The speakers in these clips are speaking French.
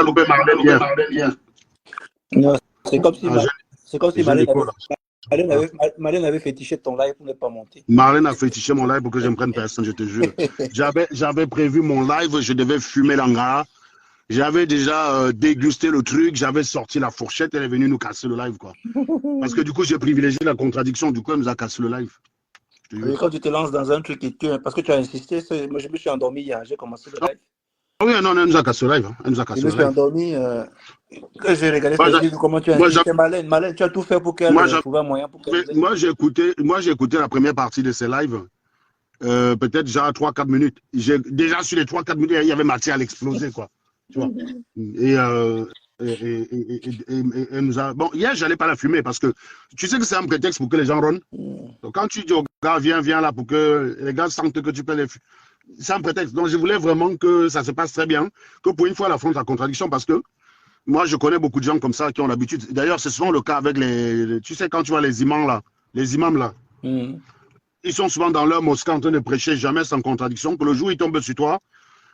loupé Marlène hier. Non, c'est comme si, Ah, c'est comme si j'ai l'écho, là. Marlène avait fétiché ton live pour ne pas monter. Marlène a fétiché mon live pour que je ne prenne personne, je te jure. J'avais prévu mon live, je devais fumer l'angara. J'avais déjà dégusté le truc, j'avais sorti la fourchette, elle est venue nous casser le live, quoi. Parce que du coup, j'ai privilégié la contradiction, du coup, elle nous a cassé le live. Je te Et jure. quand tu te lances dans un truc et parce que tu as insisté, moi je me suis endormi hier, j'ai commencé le live. Ah oui, non, elle nous a cassé le live. Hein. Elle nous a Je cassé me le suis live. endormi. Quand j'ai regardé Moi, cette vidéo, comment tu as moi, insisté, Malène, tu as tout fait pour qu'elle trouve un moyen pour qu'elle. moi, j'ai écouté la première partie de ces lives. Peut-être genre 3-4 minutes. Déjà sur les 3-4 minutes, il y avait matière à l'exploser, quoi. Tu vois. Et elle nous a... Bon, hier, j'allais pas la fumer parce que tu sais que c'est un prétexte pour que les gens ronnent. Donc, quand tu dis aux gars, viens là pour que les gars sentent que tu peux les fumer, c'est un prétexte. Donc, je voulais vraiment que ça se passe très bien, que pour une fois, elle affronte la contradiction parce que moi, je connais beaucoup de gens comme ça qui ont l'habitude. D'ailleurs, c'est souvent le cas avec tu sais, quand tu vois les imams là, ils sont souvent dans leur mosquée en train de prêcher jamais sans contradiction, que le jour où ils tombent sur toi,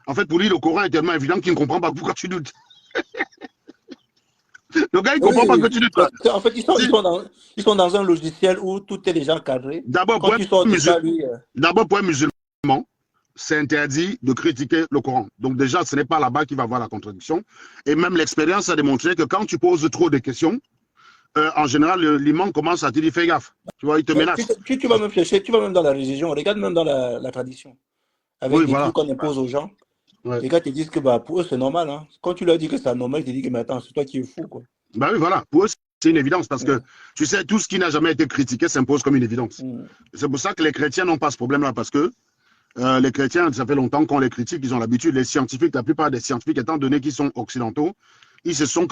en fait, pour lui, le Coran est tellement évident qu'il ne comprend pas pourquoi tu doutes. Le gars, il ne comprend pas que tu doutes. En fait, ils sont dans un logiciel où tout est déjà cadré. D'abord, pour un musulman, c'est interdit de critiquer le Coran. Donc déjà, ce n'est pas là-bas qu'il va voir la contradiction. Et même l'expérience a démontré que quand tu poses trop de questions, en général, l'imam commence à te dire fais gaffe. Tu vois, il te menace. Tu vas même chercher, tu vas même dans la religion, regarde même dans la tradition. Avec des trucs qu'on impose aux gens. Ouais. Les gars te disent que pour eux, c'est normal. Hein. Quand tu leur dis que c'est anormal, ils te disent que mais attends, c'est toi qui es fou. Quoi. Bah oui, voilà. Pour eux, c'est une évidence parce que, tu sais, tout ce qui n'a jamais été critiqué s'impose comme une évidence. C'est pour ça que les chrétiens n'ont pas ce problème-là parce que les chrétiens, ça fait longtemps qu'on les critique, ils ont l'habitude. Les scientifiques, la plupart des scientifiques, étant donné qu'ils sont occidentaux, ils se sont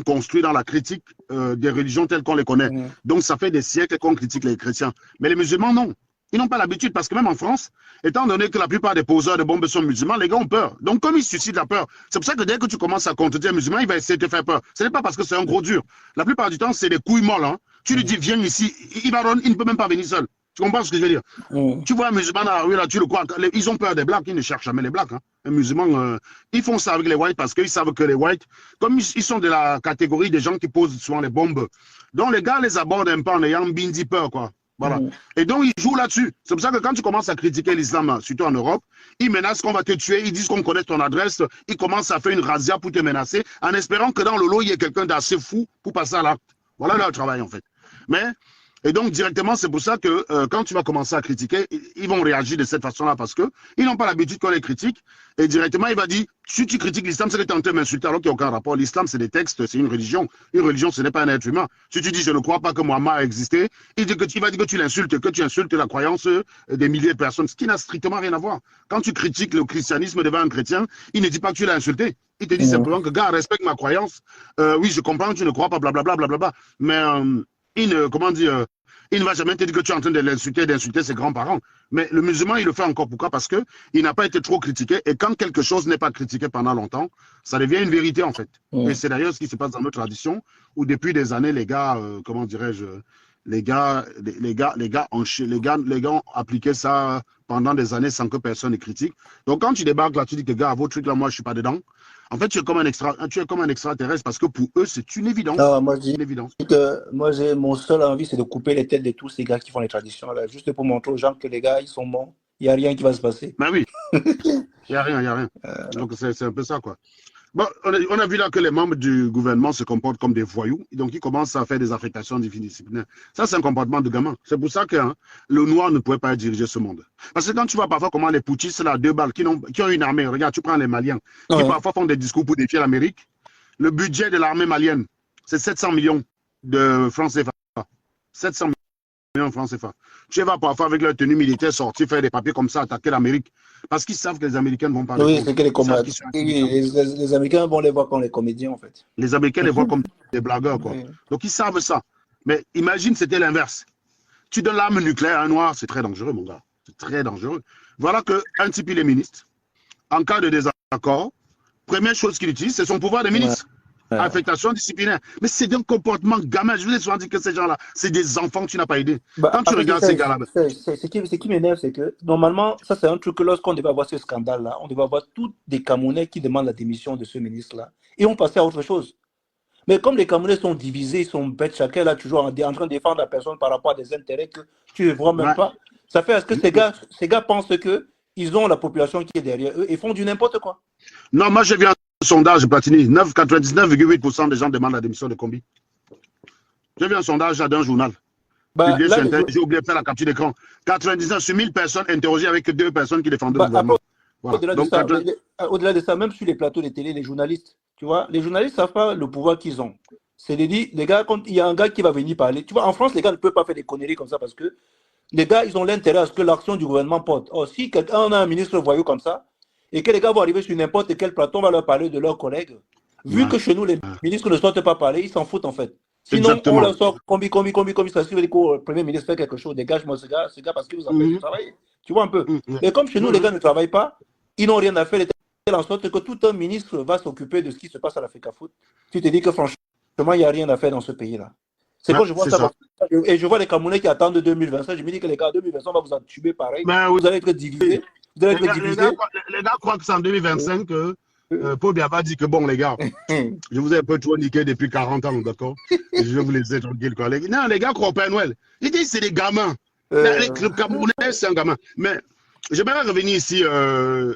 construits dans la critique des religions telles qu'on les connaît. Donc, ça fait des siècles qu'on critique les chrétiens. Mais les musulmans, non. Ils n'ont pas l'habitude parce que même en France, étant donné que la plupart des poseurs de bombes sont musulmans, les gars ont peur. Donc, comme ils suscitent la peur, c'est pour ça que dès que tu commences à contredire un musulman, il va essayer de te faire peur. Ce n'est pas parce que c'est un gros dur. La plupart du temps, c'est des couilles molles. Hein. Tu lui dis, viens ici, il ne peut même pas venir seul. Tu comprends ce que je veux dire? Tu vois un musulman dans la rue, là, tu le crois. Ils ont peur des blacks, ils ne cherchent jamais les blacks. Hein. Les musulmans, ils font ça avec les whites parce qu'ils savent que les whites, comme ils sont de la catégorie des gens qui posent souvent les bombes, donc les gars les abordent un peu en ayant bindi peur, quoi. Voilà. Et donc, ils jouent là-dessus. C'est pour ça que quand tu commences à critiquer l'islam, surtout en Europe, ils menacent qu'on va te tuer, ils disent qu'on connaît ton adresse, ils commencent à faire une razzia pour te menacer, en espérant que dans le lot, il y ait quelqu'un d'assez fou pour passer à l'acte. Voilà leur travail, en fait. Et donc, directement, c'est pour ça que quand tu vas commencer à critiquer, ils vont réagir de cette façon-là parce qu'ils n'ont pas l'habitude qu'on les critique. Et directement, il va dire, si tu critiques l'islam, c'est que tu es en train de m'insulter alors qu'il n'y a aucun rapport. L'islam, c'est des textes, c'est une religion. Une religion, ce n'est pas un être humain. Si tu dis, je ne crois pas que Mohammed a existé, il va dire que tu l'insultes, que tu insultes la croyance des milliers de personnes, ce qui n'a strictement rien à voir. Quand tu critiques le christianisme devant un chrétien, il ne dit pas que tu l'as insulté. Il te dit simplement que, gars, respecte ma croyance. Oui, je comprends que tu ne crois pas, blablabla, blablabla. Mais il ne va jamais te dire que tu es en train de l'insulter, d'insulter ses grands-parents. Mais le musulman, il le fait encore. Pourquoi? Parce qu'il n'a pas été trop critiqué. Et quand quelque chose n'est pas critiqué pendant longtemps, ça devient une vérité, en fait. Et c'est d'ailleurs ce qui se passe dans notre tradition, où depuis des années, les gars, comment dirais-je, les gars ont appliqué ça pendant des années sans que personne ne critique. Donc, quand tu débarques là, tu dis que, gars, vos trucs là, moi, je ne suis pas dedans. En fait, tu es comme un extraterrestre parce que pour eux, c'est une évidence. Non, moi, mon seul envie, c'est de couper les têtes de tous ces gars qui font les traditions, là, juste pour montrer aux gens que les gars, ils sont morts. Il n'y a rien qui va se passer. Ben oui. Il n'y a rien. Donc, c'est un peu ça, quoi. Bon, on a vu là que les membres du gouvernement se comportent comme des voyous. Donc, ils commencent à faire des affectations disciplinaires. Ça, c'est un comportement de gamin. C'est pour ça que le noir ne pouvait pas diriger ce monde. Parce que quand tu vois parfois comment les putschistes, là, 2 balles, qui ont une armée, regarde, tu prends les Maliens, qui parfois font des discours pour défier l'Amérique. Le budget de l'armée malienne, c'est 700 millions de francs CFA. 700 millions de francs CFA. Tu vas parfois avec leur tenue militaire sortir, faire des papiers comme ça, attaquer l'Amérique. Parce qu'ils savent que les Américains ne vont pas les Américains vont les voir comme les comédiens, en fait. Les Américains les voient comme des blagueurs, quoi. Donc, ils savent ça. Mais imagine, c'était l'inverse. Tu donnes l'arme nucléaire à un noir, c'est très dangereux, mon gars. C'est très dangereux. Voilà qu'un type, il est ministre. En cas de désaccord, première chose qu'il utilise, c'est son pouvoir de ministre. Affectation disciplinaire. Mais c'est d'un comportement gamin. Je vous ai souvent dit que ces gens-là, c'est des enfants que tu n'as pas aidés. Quand tu regardes ces gars-là. Ce qui m'énerve, c'est que normalement, ça c'est un truc que lorsqu'on devait avoir ce scandale-là, on devait avoir tous des Camerounais qui demandent la démission de ce ministre-là. Et on passait à autre chose. Mais comme les Camerounais sont divisés, ils sont bêtes, chacun là toujours en train de défendre la personne par rapport à des intérêts que tu ne vois même pas. Ça fait à ce que ces gars pensent qu'ils ont la population qui est derrière eux et font du n'importe quoi. Non, moi j'ai vu un sondage, Platini. 99,8% des gens demandent la démission de Combi. J'ai vu un sondage d'un journal. J'ai oublié de faire la capture d'écran. 99 sur 1000 personnes interrogées avec 2 personnes qui défendaient le gouvernement. Au-delà de ça, même sur les plateaux de télé, les journalistes, tu vois, les journalistes ne savent pas le pouvoir qu'ils ont. C'est de dire, les gars, quand il y a un gars qui va venir parler, tu vois, en France, les gars ne peuvent pas faire des conneries comme ça parce que les gars, ils ont l'intérêt à ce que l'action du gouvernement porte. Or, si quelqu'un a un ministre voyou comme ça, et que les gars vont arriver sur n'importe quel plateau, on va leur parler de leurs collègues, vu que chez nous, les ministres ne sortent pas parler, ils s'en foutent en fait. Sinon, on leur sort combi, ça veut dire que le Premier ministre fait quelque chose, dégage-moi ce gars parce qu'il vous empêche de travailler. Tu vois un peu. Et comme chez nous, les gars ne travaillent pas, ils n'ont rien à faire, en sorte que tout un ministre va s'occuper de ce qui se passe à l'Africa Foot. Tu te dis que franchement, il n'y a rien à faire dans ce pays-là. C'est quand je vois ça. Et je vois les Camerounais qui attendent 2025, je me dis que les gars, 2025, on va vous entuber pareil. Vous allez être divisés. Les gars croient que c'est en 2025 que Paul Biaba dit que bon, les gars, je vous ai un peu trop niqué depuis 40 ans, d'accord? Je vais vous laisser tranquille. Non, les gars croient pas à Noël. Ils disent que c'est des gamins. Le Camerounais, c'est un gamin. Mais j'aimerais revenir ici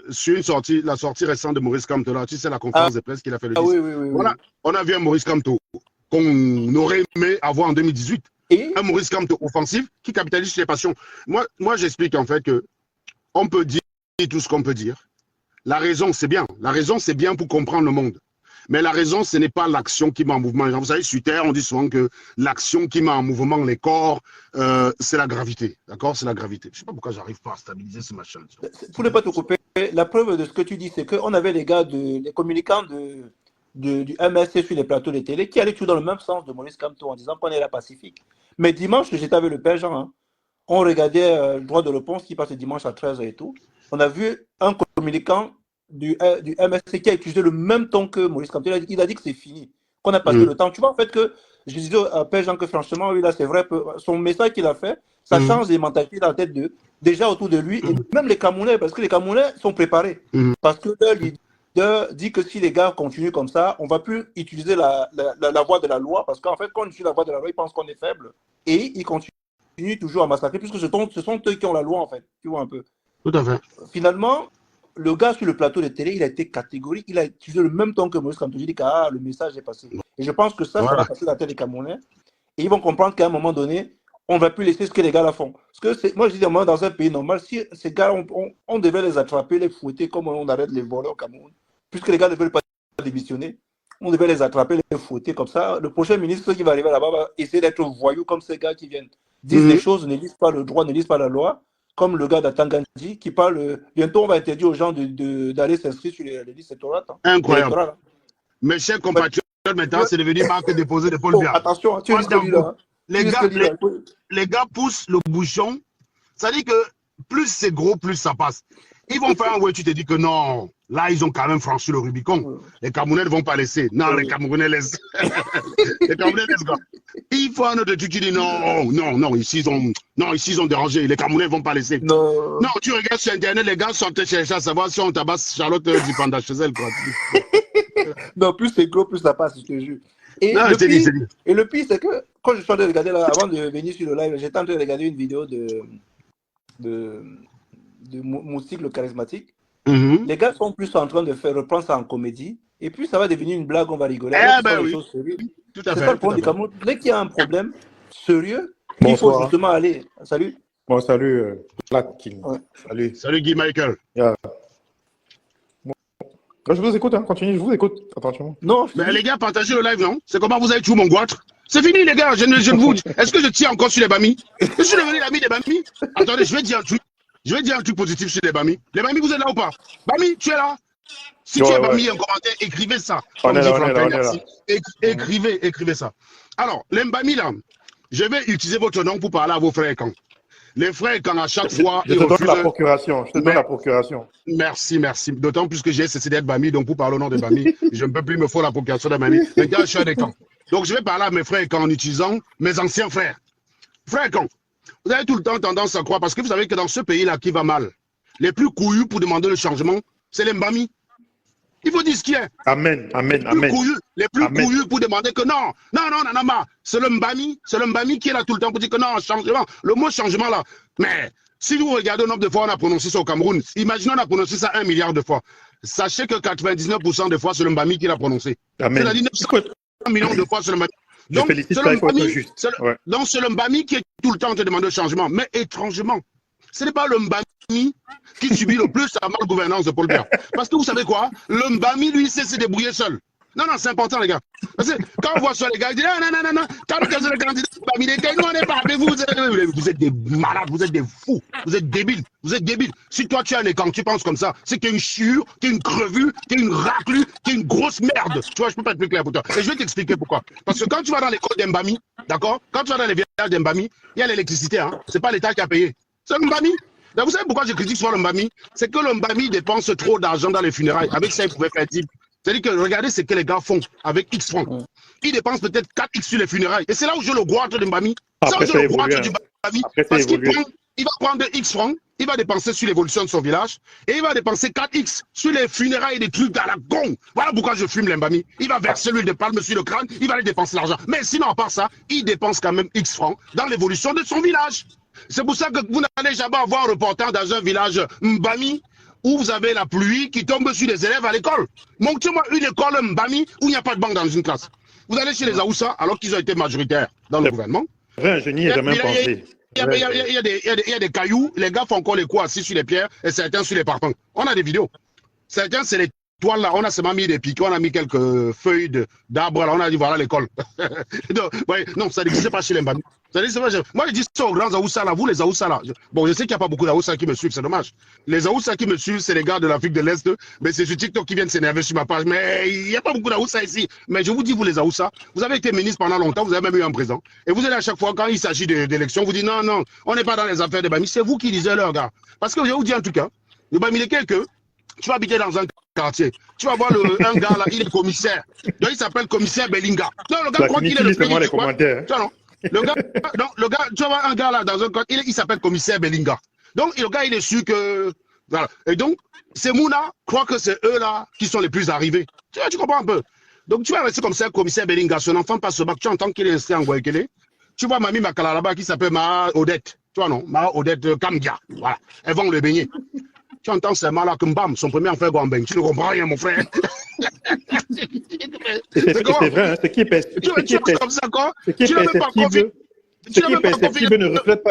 sur la sortie récente de Maurice Kamto. Là, tu sais, la conférence de presse qu'il a fait le 10. Voilà, on a vu un Maurice Kamto qu'on aurait aimé avoir en 2018. Un Maurice Kamto offensif qui capitalise sur les passions. Moi j'explique en fait que on peut dire tout ce qu'on peut dire. La raison, c'est bien. La raison, c'est bien pour comprendre le monde. Mais la raison, ce n'est pas l'action qui met en mouvement. Vous savez, sur Terre, on dit souvent que l'action qui met en mouvement les corps, c'est la gravité. D'accord? C'est la gravité. Je ne sais pas pourquoi j'arrive pas à stabiliser ce machin. Pour ne pas te couper, la preuve de ce que tu dis, c'est qu'on avait les gars, les communicants du MSC sur les plateaux de télé qui allaient tout dans le même sens de Maurice Kamto en disant qu'on est la Pacifique. Mais dimanche, j'étais avec le père Jean. Hein. On regardait le droit de réponse qui passe le dimanche à 13h et tout. On a vu un communicant du MSC qui a utilisé le même ton que Maurice Kamto. Il a dit que c'est fini, qu'on a passé le temps. Tu vois, en fait, que je disais à Père Jean que franchement, oui, là, c'est vrai, son message qu'il a fait, ça change les mentalités dans la tête déjà autour de lui, et même les Camerounais, parce que les Camerounais sont préparés. Parce que leur leader dit que si les gars continuent comme ça, on ne va plus utiliser la voie de la loi, parce qu'en fait, quand on utilise la voie de la loi, ils pensent qu'on est faible, et ils continuent toujours à massacrer, puisque ce sont eux qui ont la loi, en fait. Tu vois un peu. Tout à fait. Finalement, le gars sur le plateau de télé, il a été catégorique, il a utilisé le même temps que Maurice Kamto. Il dit que le message est passé. Et je pense que ça va passer dans la tête des Camerounais. Et ils vont comprendre qu'à un moment donné, on ne va plus laisser ce que les gars là font. Parce que moi, je dis, dans un pays normal, si ces gars, on devait les attraper, les fouetter, comme on arrête les voleurs au Cameroun. Puisque les gars ne veulent pas démissionner, on devait les attraper, les fouetter comme ça. Le prochain ministre qui va arriver là-bas va essayer d'être voyou comme ces gars qui viennent. Disent les choses, ne lisent pas le droit, ne lisent pas la loi. Comme le gars d'Atangandji qui parle. Bientôt, on va interdire aux gens d'aller s'inscrire sur les listes électorales. Incroyable. Mes chers compatriotes, maintenant, c'est devenu marque déposée de Paul Biya. Attention, tu risques là. Les gars poussent le bouchon. Ça dit que plus c'est gros, plus ça passe. Ils vont faire un ouais, tu te dis que non. Là, ils ont quand même franchi le Rubicon. Les Camerounais ne vont pas laisser. Non, les Camerounais laissent. Les Camerounais laissent quoi. Il faut un autre truc, tu dis non, ici ils ont dérangé. Les Camerounais ne vont pas laisser. Non, tu regardes sur Internet, les gars sortent chercher à savoir si on tabasse Charlotte Dipanda chez elle. Quoi. Non, plus c'est gros, plus ça passe, je te jure. Et le pire, c'est que quand je suis en train de regarder là, avant de venir sur le live, j'étais en train de regarder une vidéo de Moustique le charismatique. Les gars sont plus en train de reprendre ça en comédie, et puis ça va devenir une blague, on va rigoler. Oui. C'est ça le problème du Cameroun. Dès qu'il y a un problème sérieux, il faut justement aller. Salut. Bon, salut, Salut Guy Michael. Yeah. Bon. Je vous écoute, continue, je vous écoute. Attention. Non, mais les gars, partagez le live, non? C'est comment vous avez tué mon goitre? C'est fini, les gars, je ne vous. Est-ce que je tire encore sur les Bamis? Je suis devenu l'ami des Bamis? Attendez, je vais dire un truc. Je vais dire un truc positif sur les Bamis. Les Bamis, vous êtes là ou pas? Bami, tu es là? Si tu es Bami, en commentaire, écrivez ça. On est là. Écrivez ça. Alors, les Bami, là, je vais utiliser votre nom pour parler à vos frères quand. Les frères, quand à chaque fois, je te donne la procuration. Je te donne la procuration. Merci, merci. D'autant plus que j'ai cessé d'être Bami, donc pour parler au nom de Bami, je ne peux plus me faire la procuration de Bami. Maintenant, je suis des camps. Donc, je vais parler à mes frères quand en utilisant mes anciens frères. Frères quand vous avez tout le temps tendance à croire, parce que vous savez que dans ce pays-là qui va mal, les plus couillus pour demander le changement, c'est les Mbami. Il faut dire ce qu'il y a. Amen, amen, amen. Les plus couillus pour demander que non, c'est le Mbami qui est là tout le temps pour dire que non, changement. Le mot changement là. Mais si vous regardez le nombre de fois on a prononcé ça au Cameroun, imaginons on a prononcé ça 1 milliard de fois. Sachez que 99% des fois c'est le Mbami qui l'a prononcé. C'est-à-dire 900 millions de fois c'est le Mbami. Donc c'est le Mbami qui est tout le temps en train de demander le changement. Mais étrangement, ce n'est pas le Mbami qui subit le plus la malgouvernance de Paul Biya. Parce que vous savez quoi? Le Mbami, lui, sait se débrouiller seul. Non, c'est important, les gars. Parce que quand on voit ça, les gars, ils disent non. Quand le candidat Mbami, nous, on est pas avec vous. Vous êtes des malades, vous êtes des fous, vous êtes débiles. Si toi, tu as les camps, tu penses comme ça, c'est qu'il y a une chiure, qu'il y a une crevure, qu'il y a une raclure, qu'il y a une grosse merde. Tu vois, je peux pas être plus clair pour toi. Et je vais t'expliquer pourquoi. Parce que quand tu vas dans l'école d'Mbami, d'accord? Quand tu vas dans les villages d'Mbami, il y a l'électricité, hein. C'est pas l'État qui a payé. C'est le Mbami. Donc, vous savez pourquoi je critique souvent le Mbami? C'est que le Mbami dépense trop d'argent dans les funérailles. Avec ça, il pouvait faire 10. C'est-à-dire que regardez ce que les gars font avec X francs. Ils dépensent peut-être 4X sur les funérailles. Et c'est là où je le goitre de Mbami. C'est là où je le goitre du Mbami. Parce qu'il va prendre X francs, il va dépenser sur l'évolution de son village, et il va dépenser 4X sur les funérailles et des trucs à la con. Voilà pourquoi je fume les Mbami. Il va verser l'huile de palme sur le crâne, il va aller dépenser l'argent. Mais sinon, à part ça, il dépense quand même X francs dans l'évolution de son village. C'est pour ça que vous n'allez jamais avoir un reporter dans un village Mbami où vous avez la pluie qui tombe sur les élèves à l'école. Montrez-moi une école Mbami où il n'y a pas de banc dans une classe. Vous allez chez les Aoussa alors qu'ils ont été majoritaires dans le gouvernement. Je n'y ai jamais pensé. Il y a des cailloux, les gars font encore les coups assis sur les pierres et certains sur les parpaings. On a des vidéos. Certains, c'est les toiles là, on a seulement mis des piquets, on a mis quelques feuilles d'arbres là, on a dit voilà l'école. Non, ça n'existe pas chez les Mbami. Moi, je dis ça aux grands Aoussa là, vous les Aoussa là. Bon, je sais qu'il n'y a pas beaucoup d'Aoussa qui me suivent, c'est dommage. Les Aoussa qui me suivent, c'est les gars de l'Afrique de l'Est, mais c'est sur TikTok qui viennent s'énerver sur ma page. Mais il n'y a pas beaucoup d'Aoussa ici. Mais je vous dis, vous les Aoussa, vous avez été ministre pendant longtemps, vous avez même eu un président. Et vous allez à chaque fois, quand il s'agit d'élections, vous dites non, on n'est pas dans les affaires de Bami. C'est vous qui lisez leur gars. Parce que je vous dis en tout cas, le Bami, quelqu'un, tu vas habiter dans un quartier, tu vas voir un gars là, il est commissaire. Donc il s'appelle commissaire Bellinga. Non, le gars croit qu'il est le président. Le gars, tu vas voir un gars là dans un quartier, il s'appelle commissaire Bellinga. Donc le gars, il est sûr que. Voilà. Et donc, ces Mouna croient que c'est eux là qui sont les plus arrivés. Tu comprends un peu? Donc tu vas rester comme ça, commissaire Bellinga. Son enfant passe au bac, tu entends qu'il est resté en Guayaquil. Tu vois Mami Makala là-bas qui s'appelle Maha Odette. Tu vois non? Maha Odette Kamdia. Voilà. Elles vont le baigner. Tu entends seulement là que Mbam, son premier enfant Guambeng. Tu ne comprends rien, mon frère. C'est vrai, hein, ce qui est perceptible ne reflète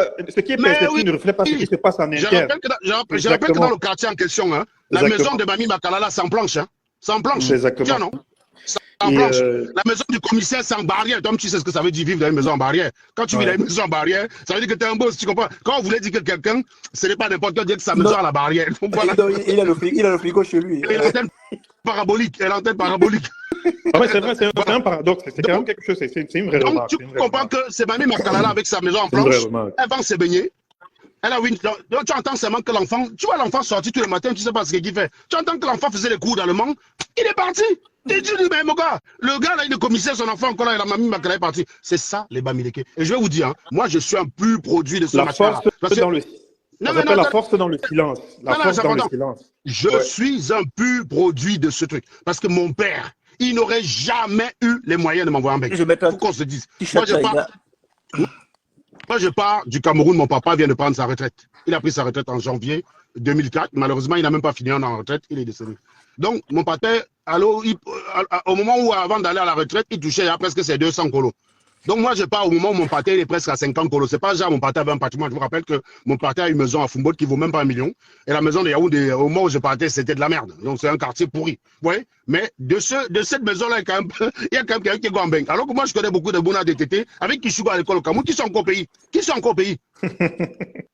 pas ce qui se passe en interne. Je rappelle que dans le quartier en question, hein, la maison de Mami Makalala sans planche. Hein, sans planche. Exactement. Non la maison du commissaire sans barrière. Toi, tu sais ce que ça veut dire vivre dans une maison en barrière. Quand tu vis dans une maison en barrière, ça veut dire que tu es un boss, tu comprends? Quand on voulait dire que quelqu'un, ce n'est pas n'importe quoi dire que sa maison à la barrière. Voilà. Il a le frigo chez lui. Et l'antenne parabolique. Ah ouais, c'est vrai, c'est un paradoxe. C'est quand même quelque chose, c'est une vraie remarque. Donc, tu comprends que c'est Mami Makalala avec sa maison en planche. Elle va se baigner. Elle a donc tu entends seulement que l'enfant, tu vois l'enfant sortir tous les matins, tu ne sais pas ce qu'il fait. Tu entends que l'enfant faisait les cours dans le monde, il est parti. Tu dis, mais mon gars, le gars là, il est commissaire, son enfant encore là, la mamie Makala est partie. C'est ça, les Bamileke. Et je vais vous dire, hein, moi je suis un pur produit de ce match-là. La force dans le silence. La force dans le silence. Je suis un pur produit de ce truc. Parce que mon père, il n'aurait jamais eu les moyens de m'envoyer en bec. Faut qu'on se dise. Moi, je pars du Cameroun. Mon papa vient de prendre sa retraite. Il a pris sa retraite en janvier 2004. Malheureusement, il n'a même pas fini en retraite. Il est décédé. Donc, mon papa, au moment où, avant d'aller à la retraite, il touchait presque ses 200 colos. Donc, moi, je pars au moment où mon pâté est presque à 50 colos. C'est pas genre mon pâté avait un patrimoine. Je vous rappelle que mon pâté a une maison à Fumbote qui vaut même pas 1 million. Et la maison de Yaoundé, au moment où je partais, c'était de la merde. Donc, c'est un quartier pourri. Vous voyez? Mais de cette maison-là, il y a quand même quelqu'un qui est Guambeng. Alors que moi, je connais beaucoup de Bouna DTT avec qui je suis à l'école au Cameroun, qui sont encore pays.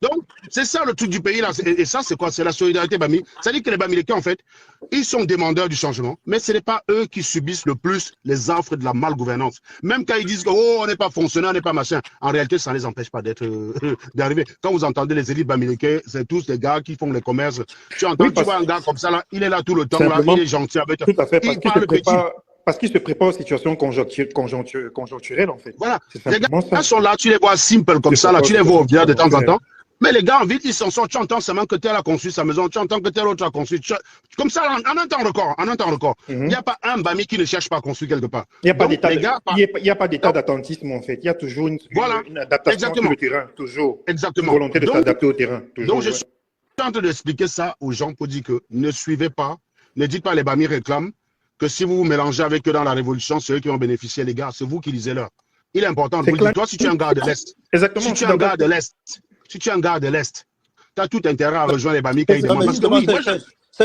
Donc, c'est ça le truc du pays là. Et ça, c'est quoi? C'est la solidarité Bami. Ça dit que les Bamileke, en fait, ils sont demandeurs du changement, mais ce n'est pas eux qui subissent le plus les affres de la malgouvernance. Même quand ils disent que, oh, on n'est pas fonctionnaire, on n'est pas machin, en réalité, ça ne les empêche pas d'arriver. Quand vous entendez les élites Bamileke, c'est tous des gars qui font les commerces. Tu entends, tu vois un gars comme ça là, il est là tout le temps, là, il est gentil avec toi. Tout à fait, Il parle petit. Parce qu'ils se préparent aux situations conjoncturelles, en fait. Voilà. Les gars sont là, tu les vois simples comme ça, là, tu les vois au village de temps en temps. Mais les gars, en ville, ils s'en sortent. Tu entends seulement que tel a construit sa maison, tu entends que tel autre a construit. Comme ça, en un temps record. Il n'y a pas un Bami qui ne cherche pas à construire quelque part. Il n'y a pas d'état d'attentisme, en fait. Il y a toujours une adaptation sur le terrain, toujours. Exactement. Une volonté de s'adapter au terrain. Toujours, donc, je suis en train d'expliquer ça aux gens pour dire que ne suivez pas, ne dites pas les Bami réclament que si vous vous mélangez avec eux dans la révolution, c'est eux qui vont bénéficier, les gars. C'est vous qui lisez-leur. Il est important de vous dire, toi, si tu es un gars de l'Est, si tu es un gars de l'Est, tu as tout intérêt à rejoindre les Bami quand ils demandent. Parce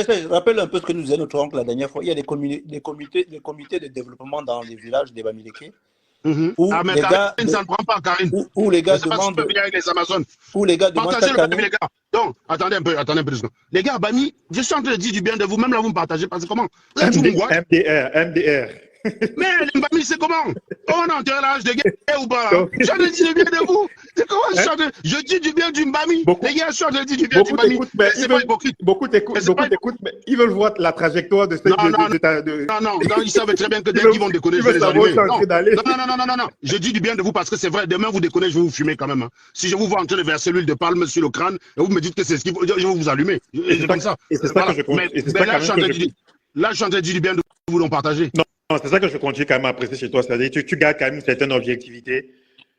que oui, rappelle un peu ce que nous disait notre oncle la dernière fois. Il y a des comités de développement dans les villages des Bamileke. Ah, mais Karine, ça ne prend pas, Karine. Où les gars demandent. Avec les Amazones. Où les gars demandent. Partagez le Bami, les gars. Donc, attendez un peu, 2 secondes. Les gars, Bami, je suis en train de dire du bien de vous, même là, vous me partagez, parce que comment? MDR. Mais les Bami, c'est comment? On a enterré l'âge de guerre ou pas? Je suis en train de dire du bien de vous. C'est comment je dis du bien du Bami? Les gars, je suis en train de dire du bien du Bami. C'est pas hypocrite. Beaucoup t'écoutent, mais ils veulent voir la trajectoire de cette. Non, ils savent très bien que dès qu'ils vont déconner, je vais les allumer. Non. Je dis du bien de vous parce que c'est vrai, demain vous déconnez, je vais vous fumer quand même. Si je vous vois en train de verser l'huile de palme sur le crâne, et vous me dites que c'est ce qu'il faut, je vais vous allumer. C'est comme ça. Et c'est ça que je compte. Là, je suis en train de dire du bien de vous, l'ont partagé. Non, c'est ça que je continue quand même à apprécier chez toi. C'est-à-dire tu gardes quand même une certaine objectivité,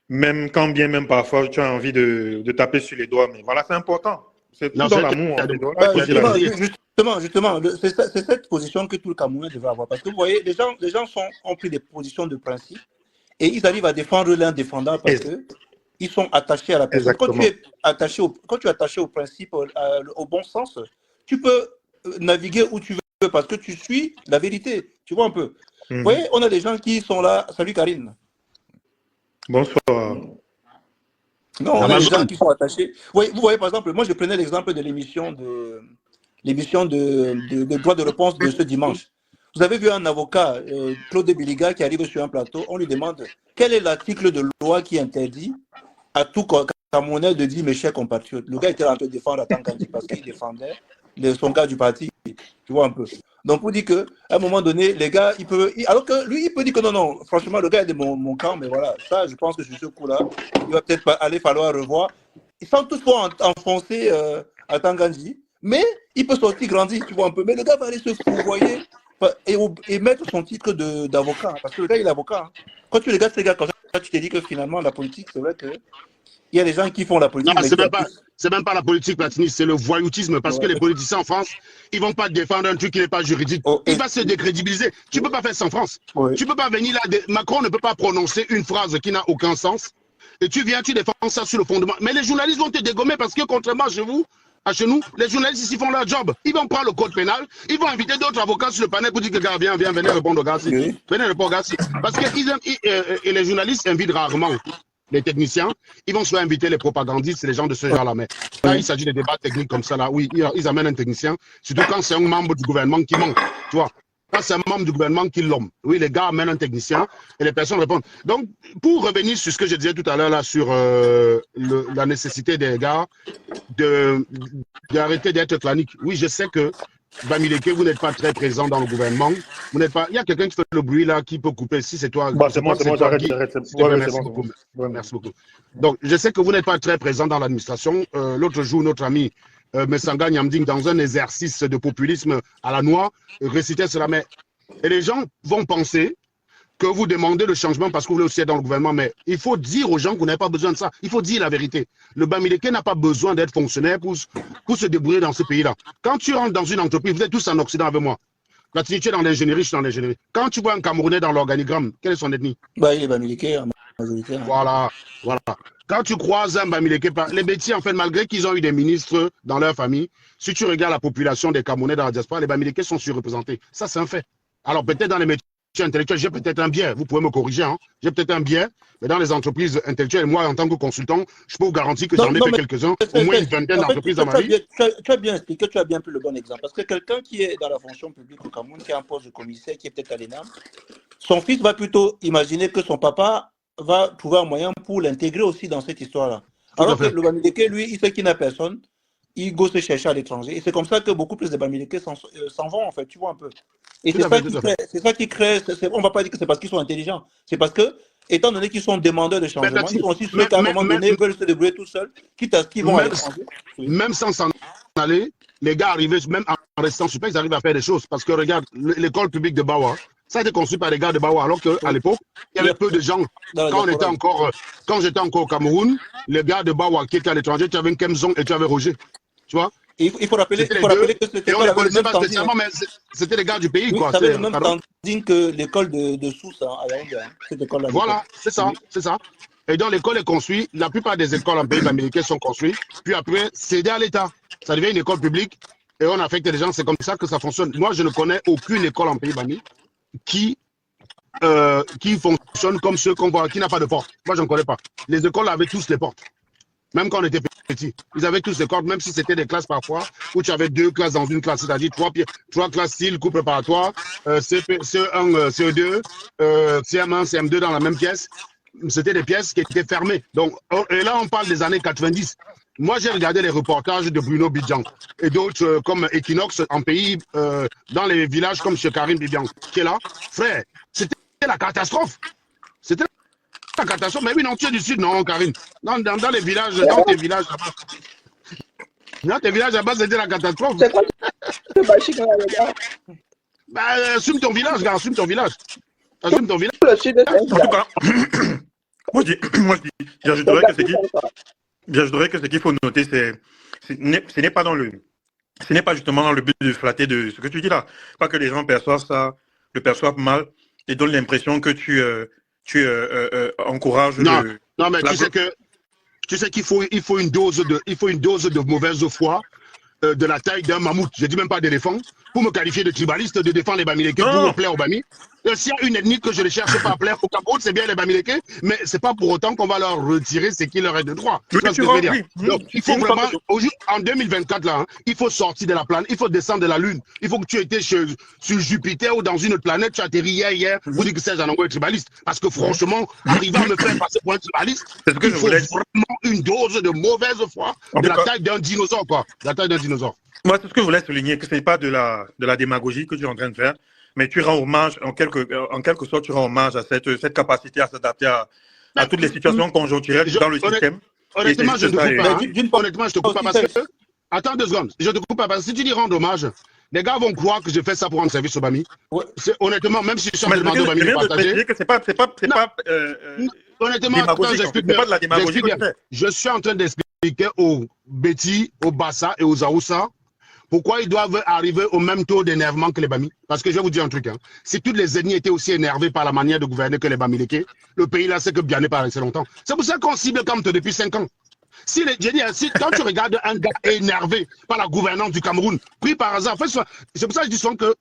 même quand bien même parfois tu as envie de taper sur les doigts. Mais voilà, c'est important. C'est tout dans l'amour. Justement, c'est cette position que tout le Camerounais devait avoir. Parce que vous voyez, les gens ont pris des positions de principe et ils arrivent à défendre l'indéfendable parce qu'ils sont attachés à la personne. Quand tu es attaché au principe, au bon sens, tu peux naviguer où tu veux parce que tu suis la vérité. Tu vois un peu. Vous voyez, on a des gens qui sont là. Salut Karine. Bonsoir. Non, on a des gens qui sont attachés. Vous voyez, par exemple, moi je prenais l'exemple de l'émission de droit de réponse de ce dimanche. Vous avez vu un avocat, Claude Biliga, qui arrive sur un plateau, on lui demande quel est l'article de loi qui interdit à tout Camerounais de dire mes chers compatriotes. Le gars était en train de défendre Atangandi parce qu'il défendait son gars du parti. Tu vois un peu. Donc, pour dire qu'à un moment donné, les gars, alors que lui, il peut dire que non, franchement, le gars est de mon camp, mais voilà, ça, je pense que sur ce coup-là, il va peut-être aller falloir revoir. Ils sont tous pour enfoncer Atangandi, mais il peut sortir grandir, tu vois un peu. Mais le gars va aller se fourvoyer et mettre son titre d'avocat, parce que le gars, il est avocat. Quand tu regardes ces gars comme ça, tu te dis que finalement, la politique, c'est vrai que il y a des gens qui font la politique. Non, c'est même pas la politique, Platini, c'est le voyoutisme. Parce que les politiciens en France, ils vont pas défendre un truc qui n'est pas juridique. Il va se décrédibiliser. Tu peux pas faire ça en France. Tu peux pas venir là. Macron ne peut pas prononcer une phrase qui n'a aucun sens. Et tu viens, tu défends ça sur le fondement. Mais les journalistes vont te dégommer parce que contrairement à chez nous, les journalistes ici font leur job. Ils vont prendre le code pénal, ils vont inviter d'autres avocats sur le panel pour dire que gars, venez répondre au gars. Venez répondre au gars. Parce que les journalistes invitent rarement les techniciens, ils vont soit inviter les propagandistes, les gens de ce genre-là. Mais quand il s'agit de débats techniques comme ça, là, oui, ils amènent un technicien, surtout quand c'est un membre du gouvernement qui ment. Tu vois, quand c'est un membre du gouvernement qui l'homme. Oui, les gars amènent un technicien et les personnes répondent. Donc, pour revenir sur ce que je disais tout à l'heure là sur la nécessité des gars d'arrêter d'être claniques. Oui, je sais que Bamileke, vous n'êtes pas très présent dans le gouvernement. Vous n'êtes pas. Il y a quelqu'un qui fait le bruit là, qui peut couper. Si c'est toi. C'est moi, j'arrête. Merci beaucoup. Donc, je sais que vous n'êtes pas très présent dans l'administration. L'autre jour, notre ami Messanga Nyamding, dans un exercice de populisme à la noix, récitait cela. Et les gens vont penser que vous demandez le changement parce que vous voulez aussi être dans le gouvernement. Mais il faut dire aux gens que vous n'avez pas besoin de ça. Il faut dire la vérité. Le Bamileke n'a pas besoin d'être fonctionnaire pour se débrouiller dans ce pays-là. Quand tu rentres dans une entreprise, vous êtes tous en Occident avec moi. Là, tu es dans l'ingénierie, je suis dans l'ingénierie. Quand tu vois un Camerounais dans l'organigramme, quelle est son ethnie? Il est Bamileke, majoritaire. Voilà. Quand tu croises un Bamileke, les bêtises, en fait, malgré qu'ils ont eu des ministres dans leur famille, si tu regardes la population des Camerounais dans la diaspora, les Bamileke sont surreprésentés. Ça, c'est un fait. Alors, peut-être dans les métiers intellectuel, j'ai peut-être un biais, vous pouvez me corriger, hein. J'ai peut-être un biais, mais dans les entreprises intellectuelles, moi, en tant que consultant, je peux vous garantir que j'en ai fait quelques-uns, au moins une vingtaine d'entreprises dans ma vie. Tu as bien expliqué, tu as bien pris le bon exemple. Parce que quelqu'un qui est dans la fonction publique au Cameroun, qui a un poste de commissaire, qui est peut-être à l'ENAM, son fils va plutôt imaginer que son papa va trouver un moyen pour l'intégrer aussi dans cette histoire-là. Alors que le Bamileke, lui, il sait qu'il n'a personne, il go se chercher à l'étranger. Et c'est comme ça que beaucoup plus de Bamileke s'en vont, en fait, tu vois un peu. Et c'est ça qui crée, on ne va pas dire que c'est parce qu'ils sont intelligents, c'est parce que, étant donné qu'ils sont demandeurs de changement, ils sont aussi ceux qu'à un moment donné veulent se débrouiller tout seuls, quitte à ce qu'ils vont à l'étranger. Même sans s'en aller, les gars arrivent, même en restant super, ils arrivent à faire des choses. Parce que regarde, l'école publique de Bawa, ça a été conçu par les gars de Bawa, alors qu'à l'époque, il y avait peu de gens. Quand j'étais encore au Cameroun, les gars de Bawa qui étaient à l'étranger, tu avais Kemzong et tu avais Roger. Tu vois? Il faut rappeler que c'était c'était les gars du pays. Ça avait le même standing que l'école de Sousa à Yaoundé. Cette école-là. Voilà, c'est ça. Et donc l'école est construite, la plupart des écoles en pays américains sont construites, puis après, cédées à l'État. Ça devient une école publique et on affecte les gens, c'est comme ça que ça fonctionne. Moi, je ne connais aucune école en pays banni qui fonctionne comme ceux qu'on voit, qui n'a pas de porte. Moi, je ne connais pas. Les écoles avaient tous les portes. Même quand on était petit, ils avaient tous les cordes, même si c'était des classes parfois, où tu avais 2 classes dans une classe, c'est-à-dire 3 classes style, couple préparatoire, CE1, CE2, CM1, CM2 dans la même pièce. C'était des pièces qui étaient fermées. Donc, et là, on parle des années 90. Moi, j'ai regardé les reportages de Bruno Bidjan et d'autres comme Equinox en pays, dans les villages comme chez Karim Bibian, qui est là. Frère, c'était la catastrophe. C'était la catastrophe. Mais oui, non, tu es du Sud, non, Karim. Dans les villages, dans tes villages là-bas. Dans tes villages là-bas, c'était la catastrophe. C'est quoi assume ton village, gars, assume ton village. Assume ton village. En tout cas, moi je dis, j'ajouterais que ce qu'il faut noter, ce n'est pas justement dans le but de flatter de ce que tu dis là. Pas que les gens perçoivent ça, le perçoivent mal et donnent l'impression que tu encourages. Non, mais tu sais qu'il faut une dose de mauvaise foi de la taille d'un mammouth. Je dis même pas d'éléphant. Pour me qualifier de tribaliste, de défendre les Bamileke, pour me plaire aux Bami. S'il y a une ethnie que je ne cherche pas à plaire au Cameroun, c'est bien les Bamileke, mais c'est pas pour autant qu'on va leur retirer ce qui leur est de droit. Oui, ce que je veux dire. Donc, il faut vraiment, en 2024, là, il faut sortir de la planète, il faut descendre de la Lune. Il faut que tu étais sur Jupiter ou dans une autre planète, tu as atterri hier, vous dites que c'est un anglais tribaliste. Parce que franchement, arriver à me faire passer pour un tribaliste, il faut vraiment une dose de mauvaise foi de la taille d'un dinosaure, quoi. De la taille d'un dinosaure. Moi, c'est ce que je voulais souligner, que ce n'est pas de la démagogie que tu es en train de faire, mais tu rends hommage, en quelque sorte, tu rends hommage à cette capacité à s'adapter à toutes les situations conjoncturelles dans le système. Honnêtement, je ne te coupe pas. Honnêtement, je te coupe pas parce que... Attends 2 secondes. Je te coupe pas parce que si tu dis rendre hommage, les gars vont croire que je fais ça pour rendre service au Bami. Honnêtement, même si je suis en train de demander au Bami de partager... Honnêtement, j'explique bien. Je suis en train d'expliquer aux Betty, aux Bassa et aux Aoussa pourquoi ils doivent arriver au même taux d'énervement que les Bami. Parce que je vais vous dire un truc. Si toutes les ethnies étaient aussi énervées par la manière de gouverner que les Bamileke, le pays là, c'est que bien n'est pas resté longtemps. C'est pour ça qu'on cible Kamte depuis 5 ans. Quand tu regardes un gars énervé par la gouvernance du Cameroun, pris par hasard, c'est pour ça que je dis souvent que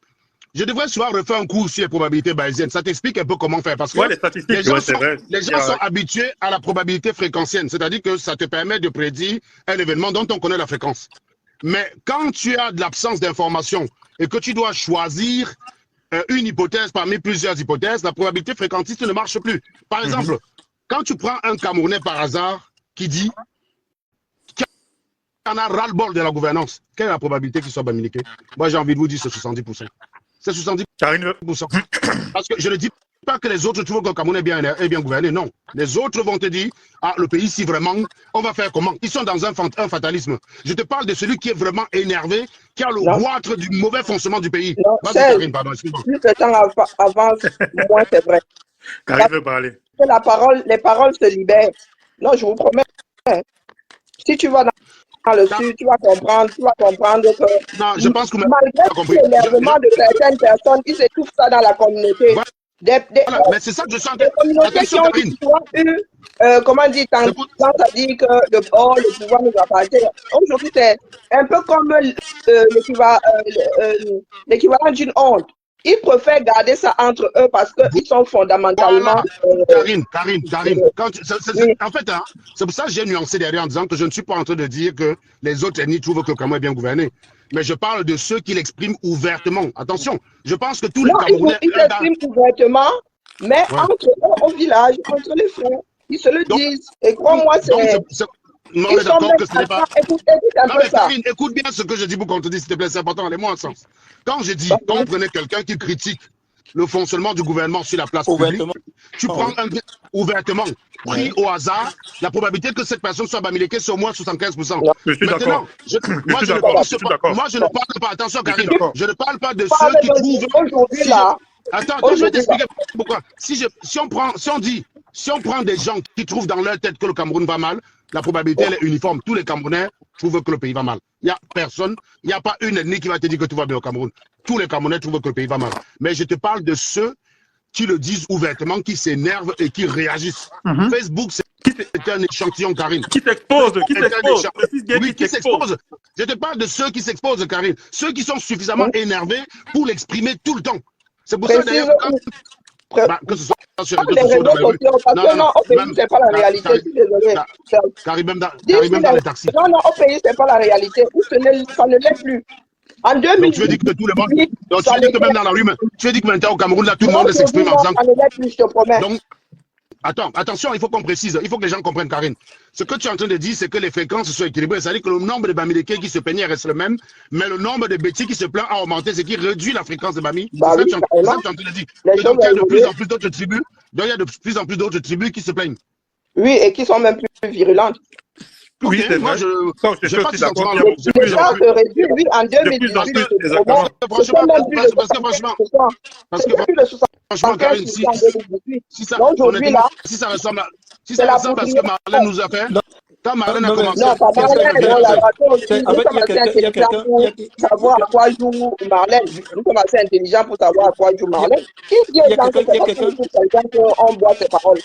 je devrais souvent refaire un cours sur les probabilités bayésiennes. Ça t'explique un peu comment faire. Parce que les gens sont habitués à la probabilité fréquentielle. C'est-à-dire que ça te permet de prédire un événement dont on connaît la fréquence. Mais quand tu as de l'absence d'information et que tu dois choisir une hypothèse parmi plusieurs hypothèses, la probabilité fréquentiste ne marche plus. Par exemple, quand tu prends un Camerounais par hasard qui dit qu'il en a ras-le-bol de la gouvernance, quelle est la probabilité qu'il soit Bamileke? Moi, j'ai envie de vous dire c'est 70%. C'est 70%. Parce que je ne dis pas que les autres trouvent que le Cameroun est bien gouverné, non. Les autres vont te dire, ah, le pays, si vraiment, on va faire comment? Ils sont dans un fatalisme. Je te parle de celui qui est vraiment énervé, qui a le goitre du mauvais fonctionnement du pays. Plus le temps avance, moins c'est vrai. Karim veut parler. Les paroles se libèrent. Non, je vous promets. Si tu vas dans le Sud, tu vas comprendre que non, je pense que malgré l'énervement de certaines personnes, ils étouffent ça dans la communauté. Voilà, mais c'est ça que je sens. Des communautés qui ont eu, comment dire, tendance à dire que le pouvoir nous appartient. Aujourd'hui, c'est un peu comme l'équivalent d'une honte. Ils préfèrent garder ça entre eux parce qu'ils sont fondamentalement... Karine, oui. en fait, hein, c'est pour ça que j'ai nuancé derrière en disant que je ne suis pas en train de dire que les autres ethnies trouvent que le Cameroun est bien gouverné. Mais je parle de ceux qui l'expriment ouvertement. Attention, je pense que tous les Camerounais... Ils l'expriment ouvertement, mais entre eux, au village, entre les frères, ils se le disent. Et crois-moi, c'est... Non, on est d'accord que ce n'est pas... Écoute un peu ça. Karine, écoute bien ce que je dis pour qu'on te dise, s'il te plaît, c'est important, allez-moi en sens. Quand je dis, quand vous prenez quelqu'un qui critique le fonctionnement du gouvernement sur la place publique, tu prends ouvertement, pris au hasard, la probabilité que cette personne soit bamileke, c'est au moins 75%. Je suis d'accord. Moi, je ne parle pas, attention Karine, je ne parle pas de ceux qui trouvent... Aujourd'hui, là... Attends, je vais t'expliquer pourquoi. Si on prend des gens qui trouvent dans leur tête que le Cameroun va mal, la probabilité elle est uniforme. Tous les Camerounais trouvent que le pays va mal. Il n'y a personne, il n'y a pas une ethnie qui va te dire que tout va bien au Cameroun. Tous les Camerounais trouvent que le pays va mal. Mais je te parle de ceux qui le disent ouvertement, qui s'énervent et qui réagissent. Facebook, c'est un échantillon, Karine. Qui s'expose, Oui, qui s'expose. Je te parle de ceux qui s'exposent, Karine. Ceux qui sont suffisamment énervés pour l'exprimer tout le temps. C'est pour ça d'ailleurs que ce soit sur les réseaux sociaux, non, au pays, c'est pas la réalité. Je suis désolé. Karine, même dans les taxis. Non, au pays, c'est pas la réalité. Ça ne l'est plus. En 2000, donc tu veux dire que tout le monde, donc tu veux dire que même dans la rue, tu veux dire que maintenant au Cameroun, là, tout le monde s'exprime en disant. Ça ne l'est plus, je te promets. Donc, attention, il faut qu'on précise, il faut que les gens comprennent, Karine. Ce que tu es en train de dire, c'est que les fréquences sont équilibrées. C'est-à-dire que le nombre de Bamileke qui se peignaient reste le même, mais le nombre de bêtis qui se plaignent a augmenté, ce qui réduit la fréquence de Bami. C'est ça que tu es en train de dire. Et donc, il y a de plus en plus d'autres tribus, qui se plaignent. Oui, et qui sont même plus virulentes. Oui, c'est vrai. Je suis pas d'accord. Les gens se réduisent, oui, en 2018. Exactement. Parce que franchement, Karine, si ça ressemble à ce que Marlène nous a fait, quand Marlène a commencé... Non, pas Marlène, il y a quelqu'un pour savoir à quoi joue Marlène. Nous sommes assez intelligents pour savoir à quoi joue Marlène. Qui dit aux gens que c'est quelqu'un qu'on boit ses paroles?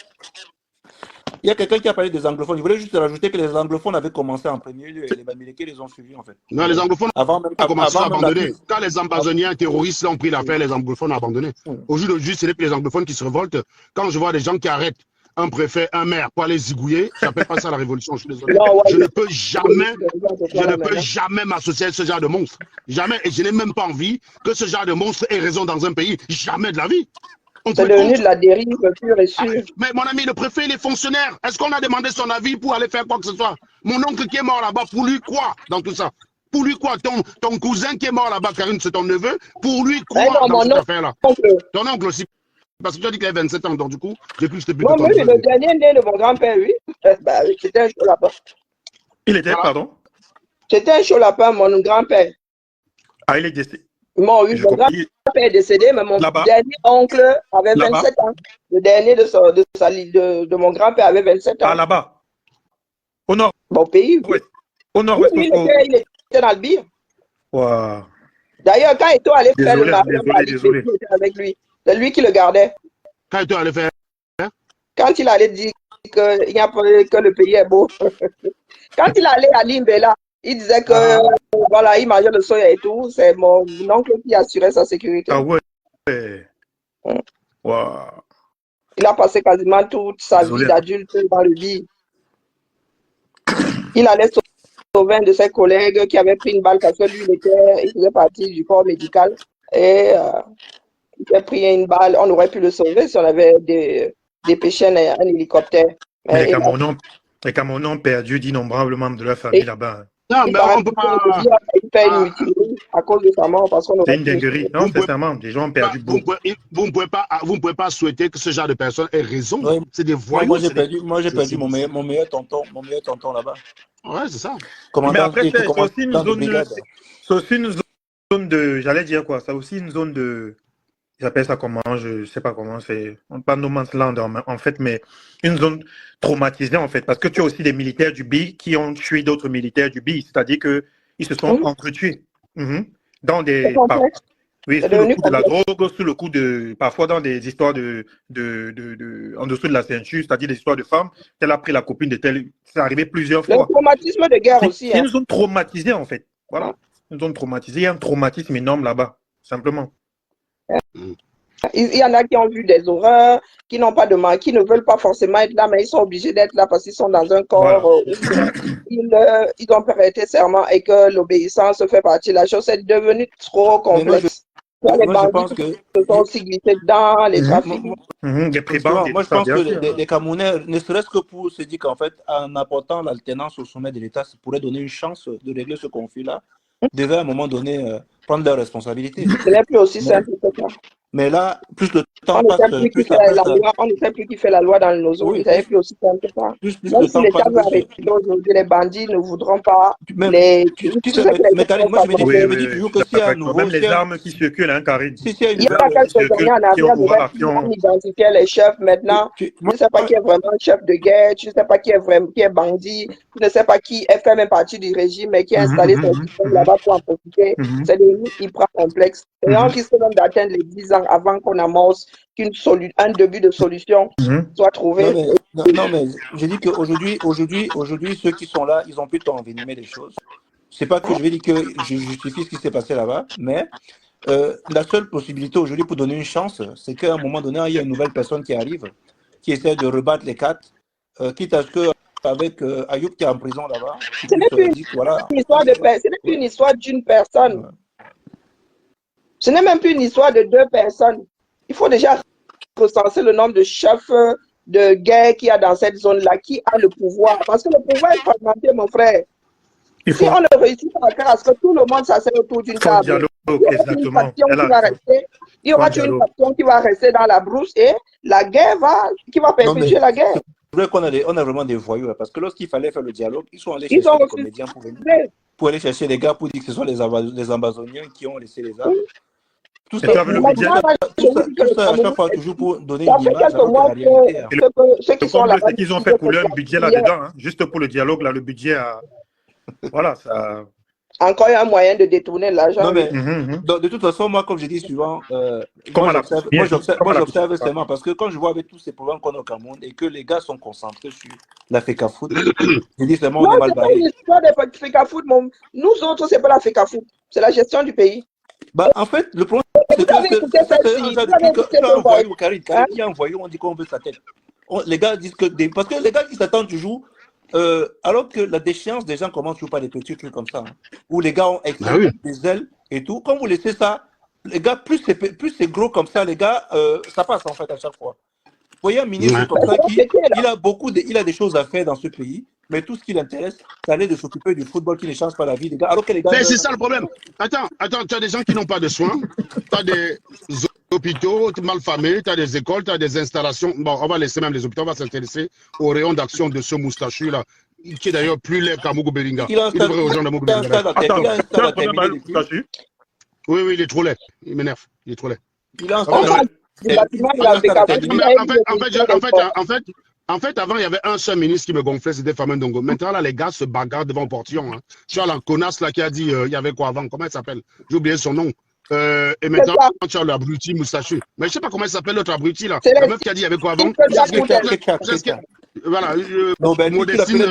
Il y a quelqu'un qui a parlé des anglophones. Je voulais juste rajouter que les anglophones avaient commencé en premier lieu et les Bamileke les ont suivis en fait. Non, les anglophones ont commencé à abandonner. Quand les ambazoniens terroristes ont pris l'affaire, les anglophones ont abandonné. Au jour d'aujourd'hui, ce n'est plus les anglophones qui se révoltent. Quand je vois des gens qui arrêtent un préfet, un maire pour aller zigouiller, je n'appelle pas ça la révolution, je suis désolé. Je ne peux jamais m'associer à ce genre de monstre. Jamais. Et je n'ai même pas envie que ce genre de monstre ait raison dans un pays. Jamais de la vie. C'est devenu de la dérive pure et sûre. Mais mon ami, le préfet, il est fonctionnaire. Est-ce qu'on a demandé son avis pour aller faire quoi que ce soit? Mon oncle qui est mort là-bas, pour lui quoi dans tout ça? Pour lui quoi? Ton cousin qui est mort là-bas, Karine, c'est ton neveu? Pour lui quoi dans cette affaire-là? Ton oncle aussi. Parce que tu as dit qu'il avait 27 ans, donc du coup, j'ai cru que c'était plus de ton neveu. Le dernier né de mon grand-père, oui. C'était un chaud lapin. Il était, pardon? C'était un chaud lapin, mon grand-père. Ah, il est décédé. Mon grand-père est décédé, mais mon dernier oncle avait 27 ans. Le dernier de mon grand-père avait 27 ans. Ah, là-bas? Au nord? Bon pays. Oui. Au nord-ouest. Oui, il était dans le bir. Wow. D'ailleurs, quand Eto allait faire le mariage, il était avec lui. C'est lui qui le gardait. Quand Eto allait faire? Quand il allait dire qu'il n'y a pas que le pays est beau. Quand il allait à Limbela, il disait que voilà, il mangeait le soya et tout. C'est mon oncle qui assurait sa sécurité. Ah ouais. Wow. Il a passé quasiment toute sa vie d'adulte dans le lit. Il allait sauver un de ses collègues qui avait pris une balle parce que lui, il faisait partie du corps médical. Et il a pris une balle. On aurait pu le sauver si on avait dépêché un hélicoptère. Mais les Camerounais ont perdu d'innombrables membres de leur famille là-bas. Non, mais on peut pas... à cause de sa mort, parce qu'on c'est une dinguerie. Non, sincèrement, les gens ont perdu beaucoup. Vous ne pouvez pas souhaiter que ce genre de personnes aient raison. Oui. C'est des voyous. Moi, j'ai perdu mon meilleur tonton là-bas. Ouais, c'est ça. Mais après, c'est aussi une zone de... J'allais dire quoi? C'est aussi une zone de... J'appelle ça comment, je ne sais pas comment, c'est pas No Man's Land en fait, mais une zone traumatisée en fait, parce que tu as aussi des militaires du BI qui ont tué d'autres militaires du BI, c'est-à-dire qu'ils se sont entretués dans des... Oui, sous le coup de la drogue, sous le coup de... Parfois dans des histoires en dessous de la ceinture, c'est-à-dire des histoires de femmes, tel a pris la copine de tel... C'est arrivé plusieurs fois. Le traumatisme de guerre aussi. C'est une zone traumatisée en fait, voilà. Une zone traumatisée, il y a un traumatisme énorme là-bas, simplement. Il y en a qui ont vu des horreurs, qui n'ont pas de mal, qui ne veulent pas forcément être là, mais ils sont obligés d'être là parce qu'ils sont dans un corps où ils ont prêté serment et que l'obéissance fait partie de la chose. C'est devenu trop complexe. Les bandits se sont aussi glissés dans les trafics. Moi, je pense que les Camerounais, ne serait-ce que pour se dire qu'en fait, en apportant l'alternance au sommet de l'État, ça pourrait donner une chance de régler ce conflit-là, devaient à un moment donné prendre leurs responsabilités. Ce n'est plus aussi simple que ça. Mais là, plus le temps passe, plus on ne sait plus qui fait la loi dans nos zones. Oui, Ce n'est plus aussi simple que ça. plus Même le si temps l'État passe, veut arrêter aujourd'hui, les bandits ne voudront pas. Mais Karine, moi je me dis toujours que s'il y a un nouveau. Même les armes qui circulent, hein, Karine. Il y a quelques années en arrière, on identifiait les chefs. Maintenant, tu ne sais pas qui est vraiment chef de guerre, tu ne sais pas qui est bandit, tu ne sais pas qui fait même partie du régime, mais qui a installé son système là-bas pour en profiter. C'est devenu hyper complexe. Et on risque même d'atteindre les 10 ans avant qu'on amorce un début de solution soit trouvé. Non, mais je dis qu'aujourd'hui, ceux qui sont là, ils ont plutôt envenimé les choses. C'est pas que je vais dire que je justifie ce qui s'est passé là-bas, mais la seule possibilité aujourd'hui pour donner une chance, c'est qu'à un moment donné, il y a une nouvelle personne qui arrive, qui essaie de rebattre les cartes, quitte à ce que avec Ayoub qui est en prison là-bas. Ce n'est plus une histoire d'une personne. Ce n'est même plus une histoire de 2 personnes. Il faut déjà recenser le nombre de chefs de guerre qu'il y a dans cette zone-là, qui a le pouvoir. Parce que le pouvoir est fragmenté, mon frère. Si on ne réussit pas à faire à ce que tout le monde s'asseye autour d'une table, il y aura une faction qui va rester dans la brousse et la guerre qui va perpétuer la guerre. C'est vrai qu'on a vraiment des voyous, parce que lorsqu'il fallait faire le dialogue, ils sont allés chercher des comédiens pour aller chercher les gars pour dire que ce sont les Amazoniens qui ont laissé les armes. Tout ça, à chaque fois, toujours pour donner une image à la réalité. C'est qu'ils ont fait couler un budget là-dedans, hein, juste pour le dialogue, là, le budget a... Voilà, ça... Encore un moyen de détourner l'argent. Non, mais de toute façon, moi, comme je dis souvent, moi j'observe seulement parce que quand je vois avec tous ces problèmes qu'on a au Cameroun et que les gars sont concentrés sur la FECAFOOT, je dis seulement on est mal barré. L'histoire de FECAFOOT, nous autres, c'est pas la FECAFOOT, c'est la gestion du pays. Bah, en fait, le problème, c'est que qui a envoyé, on dit qu'on veut sa tête. Les gars disent que parce que les gars qui s'attendent toujours, alors que la déchéance des gens commence toujours par des petits trucs comme ça, où les gars ont des ailes et tout. Quand vous laissez ça, les gars, plus c'est gros comme ça, les gars, ça passe en fait à chaque fois. Vous voyez un ministre comme ça il a des choses à faire dans ce pays. Mais tout ce qui l'intéresse, c'est aller de s'occuper du football qui ne change pas la vie des gars. Alors que les gars. Mais c'est ça le problème. Attends, tu as des gens qui n'ont pas de soins, tu as des hôpitaux mal famés, tu as des écoles, tu as des installations. Bon, on va laisser même les hôpitaux, on va s'intéresser au rayon d'action de ce moustachu-là, qui est d'ailleurs plus laid qu'Amougou Belinga. Il devrait rejoindre Amougou Belinga. Oui, il est trop laid. Il m'énerve. Il est trop laid. En fait, avant, il y avait un seul ministre qui me gonflait, c'était Famen Dongo. Maintenant, là, les gars se bagarrent devant le portillon. Hein. Tu as la connasse là qui a dit, il y avait quoi avant? Comment elle s'appelle? J'ai oublié son nom. Et maintenant, tu as l'abruti moustachu. Mais je ne sais pas comment elle s'appelle l'autre abruti là. La meuf qui a dit, il y avait quoi avant? Voilà. Modestine.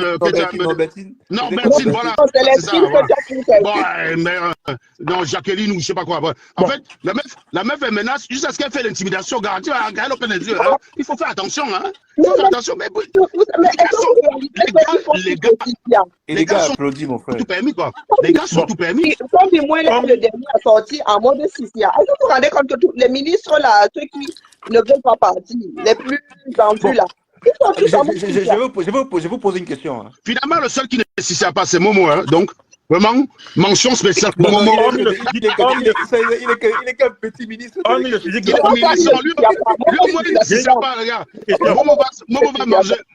Non, Bertine, voilà. C'est ça. Non, Jacqueline ou je ne sais pas quoi. En fait, la meuf, elle menace jusqu'à ce qu'elle fait l'intimidation. Garantie, elle open les yeux. Il faut faire attention. Il faut faire attention. Mais les gars applaudissent, mon frère. Tout permis, quoi. Les gars sont tout permis. Comme du moins, le dernier a sorti en mode Sissia. Est-ce que vous vous rendez compte que tous les ministres, là, ceux qui ne veulent pas partir, les plus en vue, là, je vais vous poser une question. Hein. Finalement, le seul qui ne sait pas, c'est Momo. Hein. Donc, vraiment, mention spéciale pour Momo. Il est qu'un petit ministre. Lui, au moins, il ne sait pas, regarde.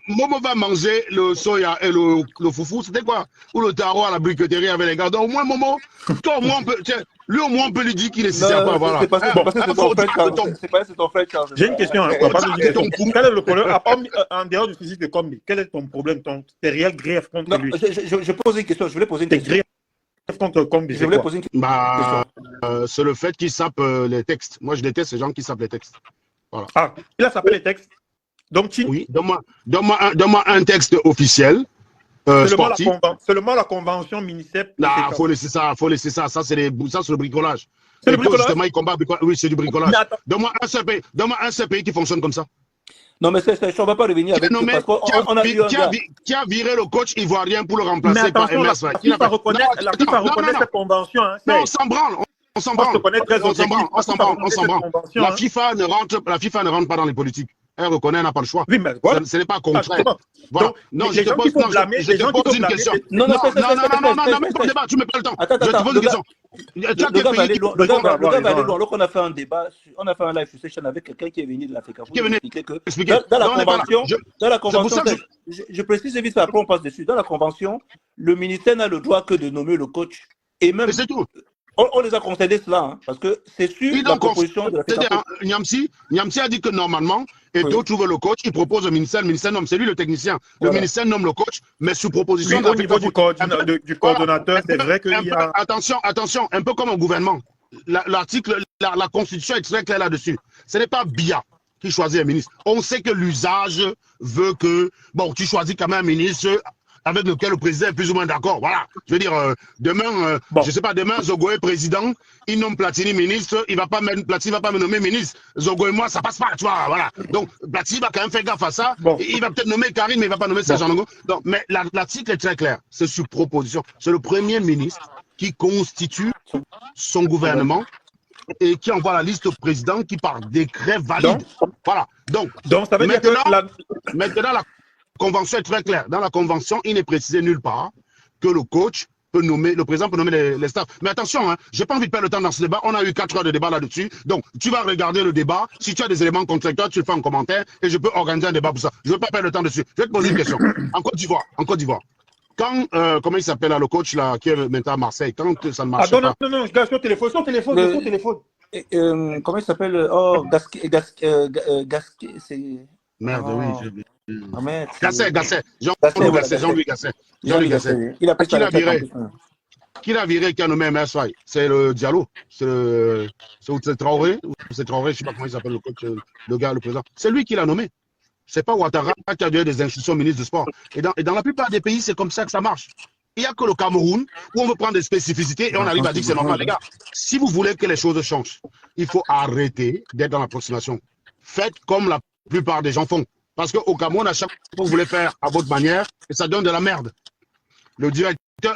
Momo va manger le soya et le foufou. C'était quoi? Ou le taro à la briqueterie avec les gars. Donc, au moins, Momo, toi, au moins, lui, au moins, on peut lui dire qu'il ne sait pas. Voilà. C'est parce que c'est ton frère Charles. J'ai une question. Quel est le problème? En dehors du physique de Kombi, quel est ton problème, tes réels griefs contre lui? Je pose une question. Je voulais poser une question. Contre Kombi, je voulais poser une question. C'est le fait qu'il sape les textes. Moi, je déteste ces gens qui sapent les textes. Voilà. Ah, il a sapé les textes. Donc, oui, donne-moi un texte officiel. Seulement la convention MINICEP. Faut laisser ça. Ça, c'est le bricolage. C'est Et le bricolage. justement, il combat. Oui, c'est du bricolage. Mais attends. Donne-moi un seul pays qui fonctionne comme ça. Non, mais on ne va pas revenir avec Nommé, parce qu'on a eu un gars. qui a viré le coach ivoirien pour le Mais remplacer par attention, MS. la FIFA reconnaît cette convention. Hein. Non, on s'en branle. On s'en Moi, je te branle. connais très On s'en branle. objectif. On s'en branle. On s'en branle. Convention, La hein. FIFA ne rentre pas dans les politiques. Elle reconnaît, elle n'a pas le choix. Oui, mais voilà. Ce n'est pas concret. Ah, Voilà. donc, Non, les je te gens pose, qui font blâmer, je les te gens qui pose font une blâmer, question. Non, Même pas le débat, tu me perds le temps. Attends, Je te pose une question. Le gars va aller loin. Le gars va aller loin. Alors qu'on a fait un débat, on a fait un live session avec quelqu'un qui est venu de l'Afrique. Qui est venu expliquer que expliquer. dans la Non, on n'est pas là. convention, C'est pour je précise vite, après on passe dessus. Dans la convention, le ministère n'a le droit que de nommer le coach. Et même, Mais c'est tout. on les a concédé cela, hein, parce que c'est sur la proposition de l'Afrique. Nyamsi a dit que normalement, Eto trouve le coach, il propose au ministère, le ministère nomme, c'est lui le technicien. Le ministère nomme le coach, mais sous proposition au niveau du coordonnateur, c'est vrai qu'il y a... Attention, un peu comme au gouvernement. L'article, la constitution est très claire là-dessus. Ce n'est pas Biya qui choisit un ministre. On sait que l'usage veut que, bon, tu choisis quand même un ministre avec lequel le président est plus ou moins d'accord. Voilà. Je veux dire, demain, je sais pas, demain, Zogo est président, il nomme Platini ministre, Platini va pas me nommer ministre. Zogo et moi, ça passe pas, tu vois, voilà. Donc, Platini va quand même faire gaffe à ça. Bon. Il va peut-être nommer Karine, mais il va pas nommer Sergent Longo. Donc, mais l'article est très clair. C'est sur proposition. C'est le premier ministre qui constitue son gouvernement et qui envoie la liste au président qui, par décret, valide. Voilà. Donc ça veut dire que maintenant, la convention est très claire. Dans la convention, il n'est précisé nulle part que le coach peut nommer, le président peut nommer les staffs. Mais attention, hein, j'ai pas envie de perdre le temps dans ce débat. On a eu 4 heures de débat là-dessus. Donc, tu vas regarder le débat. Si tu as des éléments contre toi, tu le fais en commentaire et je peux organiser un débat pour ça. Je veux pas perdre le temps dessus. Je vais te poser une question. En Côte d'Ivoire, quand, comment il s'appelle là, le coach là, qui est maintenant à Marseille, quand ça ne marche pas. Non, je garde son téléphone. Comment il s'appelle? Oh, Gasquet, c'est... Merde, oh. Oui. Gasset. Jean-Louis Gasset. Il a Qui l'a viré? Qui l'a viré, qui a nommé MSY? C'est le Diallo. C'est Traoré. C'est Traoré, je ne sais pas comment il s'appelle le coach, le gars, le président. C'est lui qui l'a nommé. C'est pas Ouattara qui a donné des instructions au ministre du sport. Et dans la plupart des pays, c'est comme ça que ça marche. Il n'y a que le Cameroun où on veut prendre des spécificités et on arrive à dire que c'est normal. Les gars, si vous voulez que les choses changent, il faut arrêter d'être dans l'approximation. Faites comme la plupart des gens font. Parce qu'au Cameroun, à chaque fois, vous voulez faire à votre manière et ça donne de la merde. Le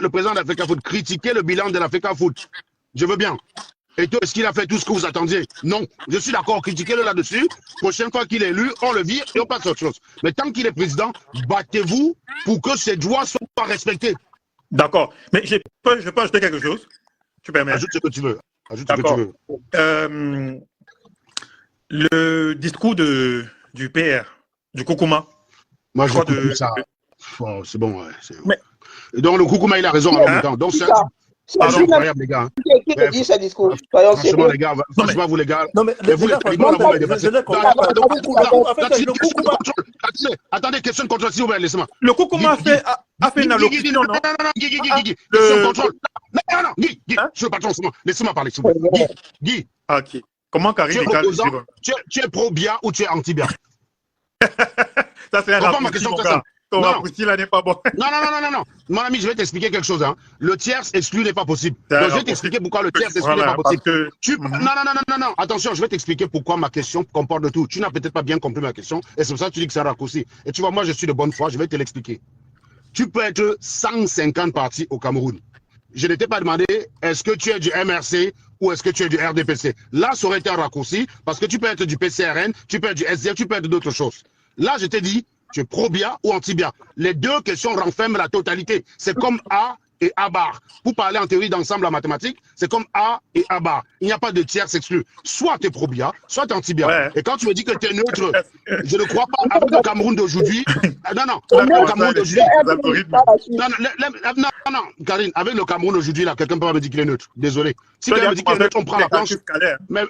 président de l'Africa Foot, critiquer le bilan de l'Africa Foot. Je veux bien. Et toi, est-ce qu'il a fait tout ce que vous attendiez? Non. Je suis d'accord, critiquez-le là-dessus. Prochaine fois qu'il est élu, on le vire et on passe à autre chose. Mais tant qu'il est président, battez-vous pour que ses droits soient respectés. D'accord. Mais je peux ajouter quelque chose? Tu permets? Ajoute ce que tu veux. Le discours du PR, du Koukouma. Moi, je crois ça. Oh, c'est bon, ouais. Mais... Donc, le Koukouma, il a raison en même temps. Donc, c'est incroyable, les gars. Qui te dit ce discours? Franchement, les gars, franchement, vous, les gars. Non, mais vous, les attendez, question de contrôle, s'il vous plaît, laissez-moi. Le Koukouma a fait une allocution, non? Guy, question de contrôle. Non, Guy, je suis le patron, laissez-moi parler, s'il vous plaît. Guy. Ok. Comment Karine tu es pro-Biya ou tu es anti-Biya? Ça, c'est un raccourci, mon gars. Ton raccourci, là, n'est pas bon. Non. Mon ami, je vais t'expliquer quelque chose. Hein. Le tierce exclu n'est pas possible. Donc, je vais t'expliquer pourquoi le tierce exclu n'est pas possible. Non. Attention, je vais t'expliquer pourquoi ma question comporte de tout. Tu n'as peut-être pas bien compris ma question. Et c'est pour ça que tu dis que c'est un raccourci. Et tu vois, moi, je suis de bonne foi. Je vais te l'expliquer. Tu peux être 150 partis au Cameroun. Je ne t'ai pas demandé est-ce que tu es du MRC ou est-ce que tu es du RDPC. Là, ça aurait été un raccourci parce que tu peux être du PCRN, tu peux être du SDF, tu peux être d'autres choses. Là, je t'ai dit, tu es pro-Biya ou anti-Biya. Les deux questions renferment la totalité. C'est comme A et A bar. Pour parler en théorie d'ensemble en mathématiques, c'est comme A et A bar. Il n'y a pas de tiers exclu. Soit tu es pro-Biya, soit tu es anti-Biya. Ouais. Et quand tu me dis que tu es neutre, je ne crois pas avec le Cameroun d'aujourd'hui. Non, le Cameroun d'aujourd'hui. Non, Karine, avec le Cameroun d'aujourd'hui, là, quelqu'un peut pas me dire qu'il est neutre. Désolé. Si quelqu'un me dit qu'il est neutre, on prend la planche. Mais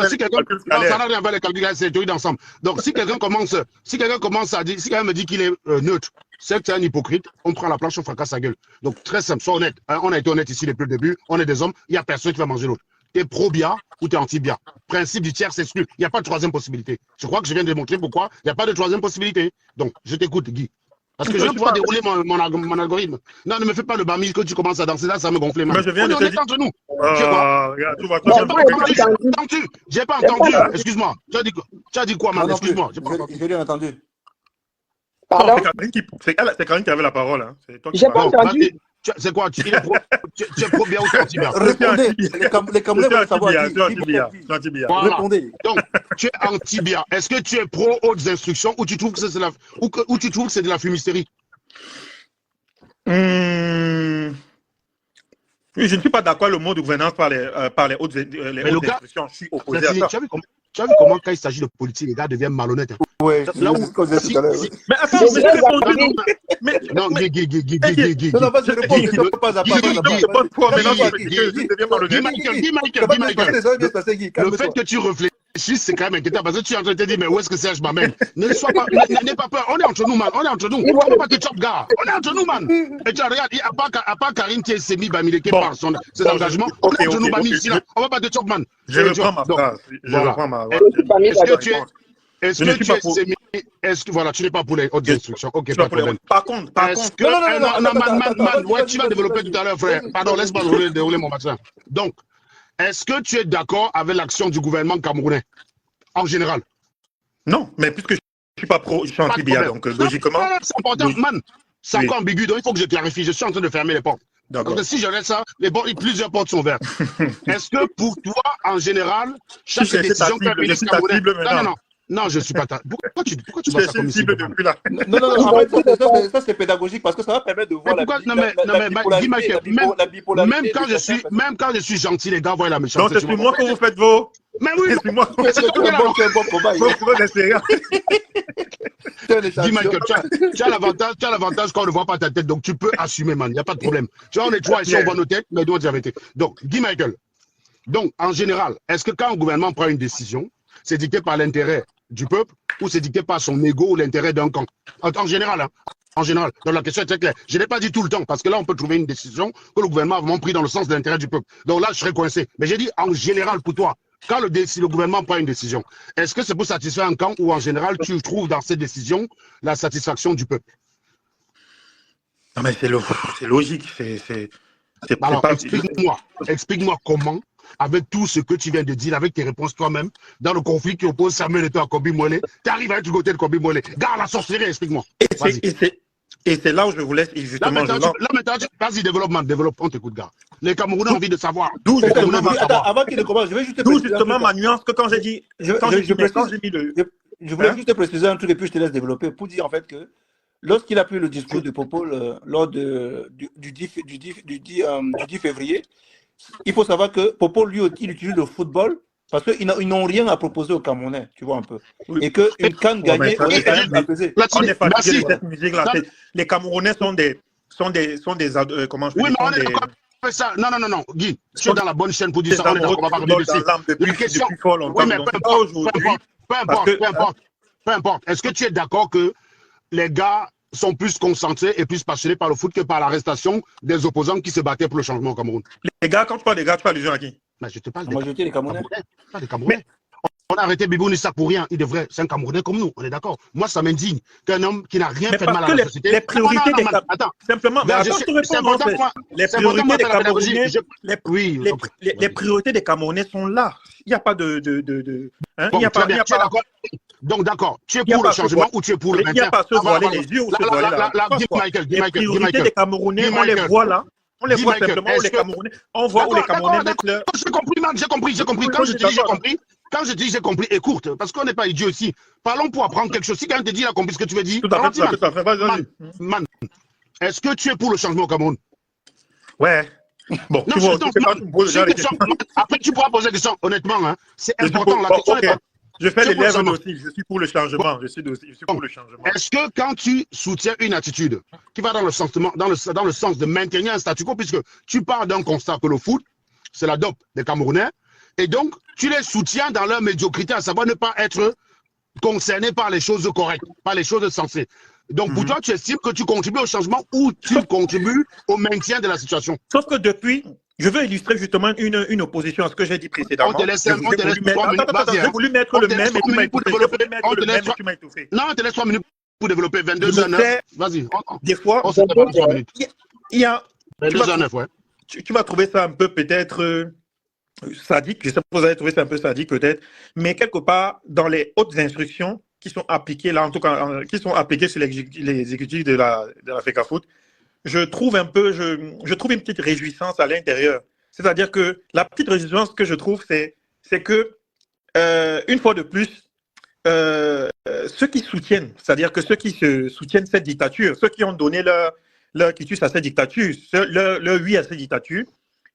si quelqu'un, ça n'a rien à voir les calculs, c'est théorie d'ensemble. Donc, si quelqu'un commence à dire, si quelqu'un me dit qu'il est neutre, c'est que c'est un hypocrite, on prend la planche, on fracasse sa gueule. Donc, très simple, sois honnête. Hein, on a été honnête ici depuis le début, on est des hommes, il n'y a personne qui va manger l'autre. Tu es pro-Biya ou tu es anti-Biya. Principe du tiers s'exclut. Il n'y a pas de troisième possibilité. Je crois que je viens de démontrer pourquoi il n'y a pas de troisième possibilité. Donc, je t'écoute, Guy. Parce que je vais pouvoir dérouler mon algorithme. Non, ne me fais pas le bamis que tu commences à danser là, ça me gonfle. Mais je viens de on te est dire. entre nous. Regarde, tu vois, J'ai pas entendu. Excuse-moi. Tu as dit quoi, man? Excuse-moi. Je l'ai entendu. Pardon? C'est Karine qui avait la parole. Hein. J'ai pas entendu. C'est quoi? Tu es pro-bien ou anti-bien? Répondez. Les Camerounais veulent savoir. Répondez. Donc, tu es anti-bien. Est-ce que tu es pro-hautes instructions ou tu trouves que c'est de la fumisterie? Je ne suis pas d'accord avec le mot de gouvernance par les hautes instructions. Je suis opposé à ça. Tu as vu comment, quand il s'agit de politique, les gars deviennent malhonnêtes. Hein. Oui, là où. Mais attends, mais non, Guy. Le fait que tu réfléchisses, c'est quand même inquiétant parce que tu es en train de te dire, mais où est-ce que Serge m'amène? N'aie pas peur, on est entre nous, man. On est entre nous. On ne va pas te choper, gars. On est entre nous, man. Et tu regardes, à part Karine qui est semi-bamileke par ses engagements, on est entre nous, Bami, ici, là. On ne va pas te choper, man. Je reprends ma phrase. Est-ce que voilà, tu n'es pas pour les hautes instructions? Ok, pas de problème. Par contre. Non, tu vas développer tout à l'heure, frère. Pardon, laisse-moi dérouler mon machin. Donc, est-ce que tu es d'accord avec l'action du gouvernement camerounais en général? Non, mais puisque je ne suis pas pro, je suis anti-BIA, donc logiquement. C'est important, man. C'est encore ambigu, donc il faut que je clarifie. Je suis en train de fermer les portes. Donc, si je laisse ça, plusieurs portes sont ouvertes. Est-ce que pour toi, en général, chaque décision qu'un ministre camerounais. Non, je ne suis pas ta. Pourquoi tu vois ça comme cible depuis là? Non, en fait, ça c'est pédagogique parce que ça va permettre de voir la bipolarité. Même quand je suis gentil, les gars voient la méchanceté. Non, c'est sur moi que vous faites vos. Mais oui, c'est moi. C'est un bon combat. Dis Michael, tu as l'avantage qu'on ne voit pas ta tête, donc tu peux assumer, man. Il n'y a pas de problème. Tu vois, on est trois ici, on voit nos têtes, mais doit dire la vérité. Donc, dis Michael. Donc, en général, est-ce que quand un gouvernement prend une décision, c'est dicté par l'intérêt du peuple ou c'est dicté par son ego ou l'intérêt d'un camp? En général, hein. En général. Donc la question est très claire. Je n'ai pas dit tout le temps parce que là, on peut trouver une décision que le gouvernement a vraiment pris dans le sens de l'intérêt du peuple. Donc là, je serais coincé. Mais j'ai dit en général pour toi, quand le gouvernement prend une décision, est-ce que c'est pour satisfaire un camp ou en général, tu trouves dans cette décision la satisfaction du peuple? Non, mais c'est logique. Alors, explique-moi comment, avec tout ce que tu viens de dire, avec tes réponses toi-même, dans le conflit qui oppose Samuel Eto'o à Kobi Mwele, tu arrives à être du côté de Kobi Mwele. Garde la sorcellerie, explique-moi. Et c'est là où je vous laisse justement. Là maintenant, vas-y, développe, on t'écoute, gars. Les Camerounais ont envie de savoir. D'où avant qu'il ne commence, je vais juste préciser. D'où justement ma nuance que quand j'ai dit. Je voulais juste te préciser un truc et puis je te laisse développer pour dire en fait que lorsqu'il a pris le discours de Popol lors du 10 février, il faut savoir que Popol, lui, il utilise le football parce qu'ils n'ont rien à proposer aux Camerounais, tu vois un peu. Et qu'une canne gagnée, on est quand même apaisé. On est fatigué de cette musique-là. Les Camerounais sont des comment je peux dire, ça. Non, Guy, tu es dans la bonne chaîne pour dire ça. On est d'accord, on va pas revenir dessus. La question, oui, mais peu importe. Est-ce que tu es d'accord que les gars sont plus concentrés et plus passionnés par le foot que par l'arrestation des opposants qui se battaient pour le changement au Cameroun? Les gars, quand tu parles des gars, tu fais allusion à qui? Mais je te parle des Camerounais. Pas des Camerounais. On a arrêté Bibou Nissa pour rien. Il devrait. C'est un Camerounais comme nous. On est d'accord. Moi, ça m'indigne qu'un homme qui n'a rien fait de mal à la société. Les priorités des Camerounais. Attends. Simplement. Les priorités des Camerounais. Les priorités des Camerounais sont là. Il n'y a pas de. Il n'y a pas. Donc, d'accord. Tu es pour le changement ou tu es pour le maintien? Il n'y a pas se voiler les yeux ou se voiler là. Les priorités des Camerounais, on les voit là. On les voit simplement où les Camerounais. On voit où les Camerounais mettent leur. J'ai compris, man, j'ai compris. Quand je te dis j'ai compris, écoute, parce qu'on n'est pas idiot ici. Parlons pour apprendre quelque chose. Si quelqu'un te dit il a compris ce que tu veux dire. Tout à fait, vas-y. Man, est-ce que tu es pour le changement au Cameroun? Ouais. Bon, après, tu pourras poser des questions. Honnêtement, hein, c'est important. La question n'est pas. Je fais les lèvres aussi, je suis pour le changement. Je suis pour le changement. Est-ce que quand tu soutiens une attitude qui va dans le sens de maintenir un statu quo, puisque tu pars d'un constat que le foot, c'est la dope des Camerounais, et donc tu les soutiens dans leur médiocrité, à savoir ne pas être concerné par les choses correctes, par les choses sensées. Donc pour toi, tu estimes que tu contribues au changement ou tu contribues au maintien de la situation? Sauf que depuis... Je veux illustrer justement une opposition à ce que j'ai dit précédemment. On te laisse 3 minutes. J'ai voulu mettre le même et tu m'as étouffé. Non, on te laisse 3 minutes pour développer Je 22h09. sais, Vas-y, des fois, on s'est préparé 3 minutes. il y a, tu vas, 22h09, ouais. tu vas trouver ça un peu peut-être sadique. Je sais pas si vous avez trouvé ça un peu sadique peut-être, mais quelque part, dans les hautes instructions qui sont appliquées, là, en tout cas, qui sont appliquées sur les exécutifs de la FECAFOOT, je trouve je trouve une petite réjouissance à l'intérieur. C'est-à-dire que la petite réjouissance que je trouve, c'est que, une fois de plus, ceux qui soutiennent, c'est-à-dire que ceux qui soutiennent cette dictature, ceux qui ont donné leur quitus à cette dictature, leur oui à cette dictature,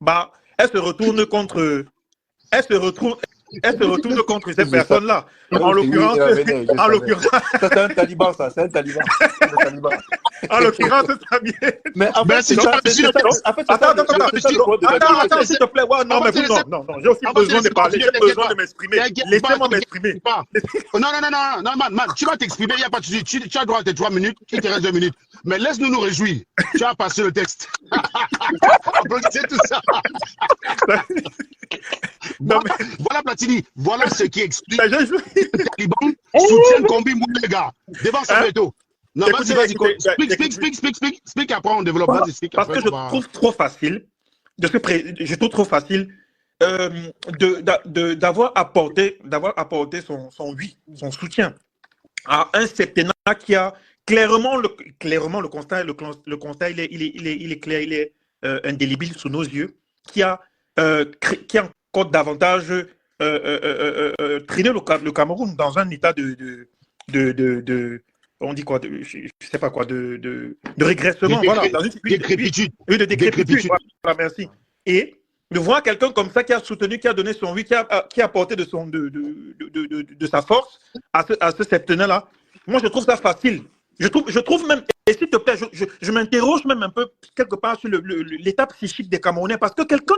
bah, elles se retournent contre ces personnes-là. En l'occurrence, ça c'est un taliban, ça, c'est un taliban. en l'occurrence, ça vient. Mais en fait, c'est ça, ça, c'est ça. En fait, Attends, s'il te plaît. Ouais, non, mais Avancez, vous, non, j'ai aussi besoin de parler, j'ai besoin de m'exprimer. Laissez-moi m'exprimer. Non, man, tu vas t'exprimer, il n'y a pas de souci. Tu as droit à tes 3 minutes, il te reste 2 minutes. Mais laisse-nous nous réjouir. Tu as passé le texte. Applaudissez tout ça. Voilà Platini, voilà ce qui explique que les talibans soutiennent Combi Moulega devant Sabeto. Non, vas-y, explique, après on développe. Voilà. Explique, parce que je trouve trop facile, d'avoir apporté son oui, son soutien à un septennat qui a clairement le constat, il est clair, il est indélébile sous nos yeux, qui a encore davantage traîné le Cameroun dans un état on dit quoi, je sais pas quoi, de régressement, voilà, dans une décrépitude. Oui, de décrépitude. Voilà, merci. Et de voir quelqu'un comme ça qui a soutenu, qui a donné son oui, qui a apporté de sa force à ce septennat-là, moi je trouve ça facile. Je trouve même, et s'il te plaît, je m'interroge même un peu quelque part sur l'état psychique des Camerounais, parce que quelqu'un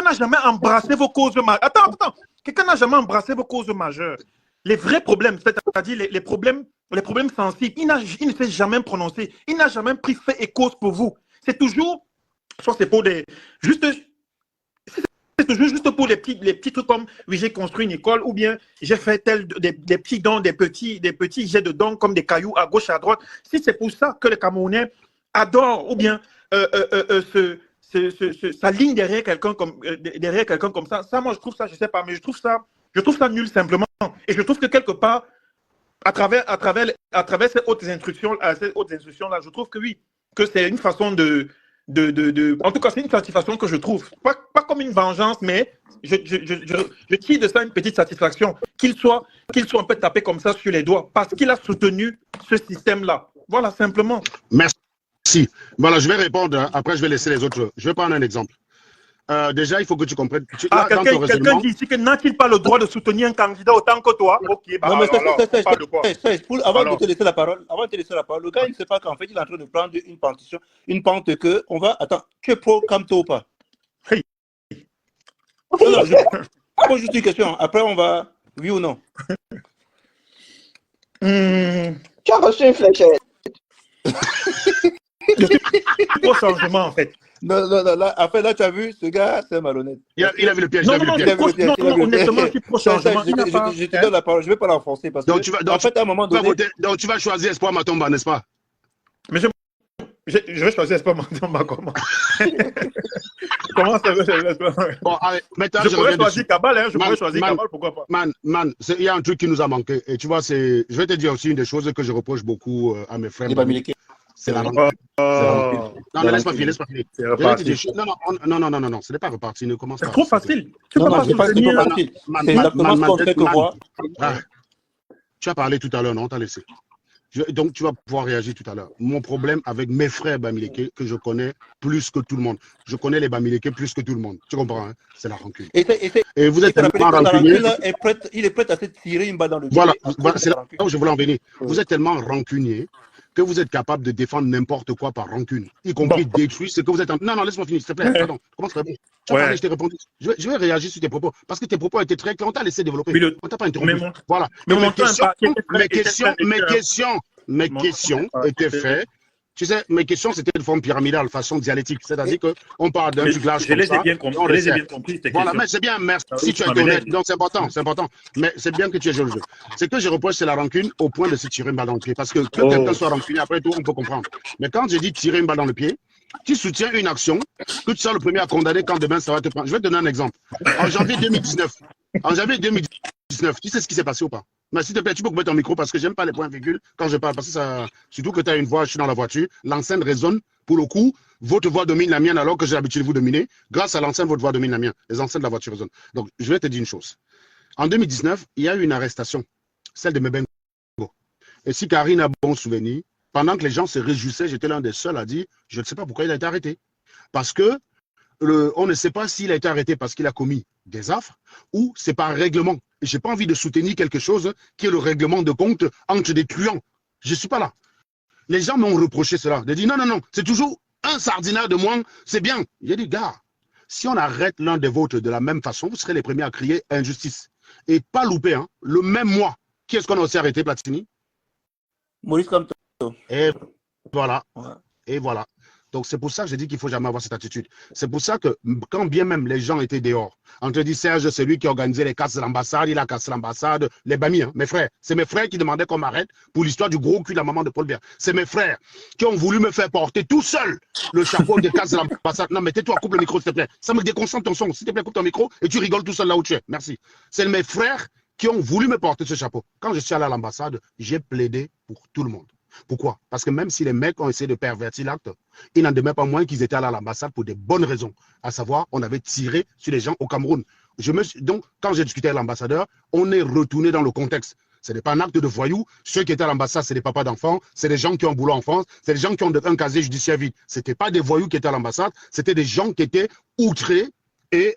n'a jamais embrassé vos causes majeures. Attends, quelqu'un n'a jamais embrassé vos causes majeures. Les vrais problèmes, c'est-à-dire les problèmes sensibles, il ne s'est jamais prononcé, il n'a jamais pris fait et cause pour vous. C'est toujours, soit c'est pour c'est toujours juste pour les petits trucs comme oui, j'ai construit une école, ou bien j'ai fait des petits dons, des petits jets de dons comme des cailloux à gauche, à droite. Si c'est pour ça que les Camerounais adorent, ou bien s'alignent derrière quelqu'un comme ça, moi je trouve ça, je sais pas, mais je trouve ça nul simplement. Et je trouve que quelque part, à travers ces hautes instructions-là, je trouve que oui, que c'est une façon en tout cas, c'est une satisfaction que je trouve. Pas comme une vengeance, mais je tire de ça une petite satisfaction. Qu'il soit un peu tapé comme ça sur les doigts, parce qu'il a soutenu ce système-là. Voilà, simplement. Merci. Voilà, je vais répondre. Après, je vais laisser les autres. Je vais prendre un exemple. Déjà, il faut que tu comprennes. Quelqu'un dit ici que n'a-t-il pas le droit de soutenir un candidat autant que toi? Ok, bah non, mais avant de te laisser la parole, le gars, il ne sait pas qu'en fait, il est en train de prendre une pente que on va. Attends, tu es pro Camto ou pas? Hey. Non, je pose juste une question. Après, on va. Oui ou non? Tu as reçu une fléchette. Au changement, en fait. Non, là, tu as vu, ce gars, c'est malhonnête. Il a vu le piège. Non, honnêtement, c'est pro changement. Je te donne la parole, je ne vais pas l'enfoncer parce que, en fait, à un moment donné. Donc, tu vas choisir Espoir Matomba, n'est-ce pas? Mais je vais choisir Espoir Matomba comment? Comment ça veut? Bon, allez, maintenant, je pourrais choisir Kabal, pourquoi pas? Man, il y a un truc qui nous a manqué. Et tu vois, je vais te dire aussi une des choses que je reproche beaucoup à mes frères. C'est la rancune. Non, laisse-moi finir. Non, ce n'est pas reparti, ne commence pas. C'est trop facile. Tu as parlé tout à l'heure, non? On t'a laissé. Donc, tu vas pouvoir réagir tout à l'heure. Mon problème avec mes frères Bamileke, que je connais plus que tout le monde. Je connais les Bamileke plus que tout le monde. Tu comprends, hein? C'est la rancune. Et vous êtes tellement rancunier. Il est prêt à se tirer une balle dans le dos. Voilà, c'est là où je voulais en venir. Vous êtes tellement rancunier que vous êtes capable de défendre n'importe quoi par rancune, y compris détruire ce que vous êtes en... Non, laisse-moi finir, s'il te plaît. Pardon, comment ça va? Tu as parlé, je t'ai répondu. Je vais réagir sur tes propos, parce que tes propos étaient très clairs, on t'a laissé développer. On t'a pas interrompu. Voilà. Mes questions étaient faites Tu sais, mes questions, c'était de forme pyramidale, façon dialectique. C'est-à-dire qu'on parle d'un truc large comme ça. Je les ai bien compris, tes voilà, questions. mais c'est bien, merci, Ah oui, tu as été honnête. Donc, c'est important. Mais c'est bien que tu aies joué le jeu. Ce que je reproche, c'est la rancune au point de se tirer une balle dans le pied. Parce que quelqu'un soit rancunier, après tout, on peut comprendre. Mais quand je dis tirer une balle dans le pied, tu soutiens une action que tu seras le premier à condamner quand demain ça va te prendre. Je vais te donner un exemple. En janvier 2019, tu sais ce qui s'est passé ou pas? Mais s'il te plaît, tu peux couper ton micro parce que j'aime pas les points virgules quand je parle. Parce que ça, surtout que tu as une voix, je suis dans la voiture, l'enceinte résonne. Pour le coup, votre voix domine la mienne alors que j'ai l'habitude de vous dominer. Grâce à l'enceinte, votre voix domine la mienne. Les enceintes de la voiture résonnent. Donc, je vais te dire une chose. En 2019, il y a eu une arrestation, celle de Mebengo. Et si Karine a bon souvenir, pendant que les gens se réjouissaient, j'étais l'un des seuls à dire, je ne sais pas pourquoi il a été arrêté. Parce que on ne sait pas s'il a été arrêté parce qu'il a commis des affres ou c'est par règlement. Et je n'ai pas envie de soutenir quelque chose qui est le règlement de compte entre des truands. Je ne suis pas là. Les gens m'ont reproché cela. Ils ont dit non, c'est toujours un sardinat de moins, c'est bien. J'ai dit, gars, si on arrête l'un des vôtres de la même façon, vous serez les premiers à crier injustice. Et pas louper, hein, le même mois. Qui est-ce qu'on a aussi arrêté, Platini? Maurice Kamto. Et voilà. Ouais. Et voilà. Donc, c'est pour ça que je dis qu'il ne faut jamais avoir cette attitude. C'est pour ça que, quand bien même les gens étaient dehors, on te dit, Serge, c'est lui qui organisait les casses de l'ambassade, il a cassé l'ambassade, les bamis, hein, mes frères. C'est mes frères qui demandaient qu'on m'arrête pour l'histoire du gros cul de la maman de Paul Biya. C'est mes frères qui ont voulu me faire porter tout seul le chapeau des casses de l'ambassade. Non, mais tais-toi, coupe le micro, s'il te plaît. Ça me déconcentre ton son. S'il te plaît, coupe ton micro et tu rigoles tout seul là où tu es. Merci. C'est mes frères qui ont voulu me porter ce chapeau. Quand je suis allé à l'ambassade, j'ai plaidé pour tout le monde. Pourquoi? Parce que même si les mecs ont essayé de pervertir l'acte, il n'en demeure pas moins qu'ils étaient allés à l'ambassade pour des bonnes raisons. À savoir, on avait tiré sur les gens au Cameroun. Donc, quand j'ai discuté avec l'ambassadeur, on est retourné dans le contexte. Ce n'est pas un acte de voyou. Ceux qui étaient à l'ambassade, c'est des papas d'enfants, c'est des gens qui ont un boulot en France, c'est des gens qui ont un casier judiciaire vide. Ce n'étaient pas des voyous qui étaient à l'ambassade, c'était des gens qui étaient outrés et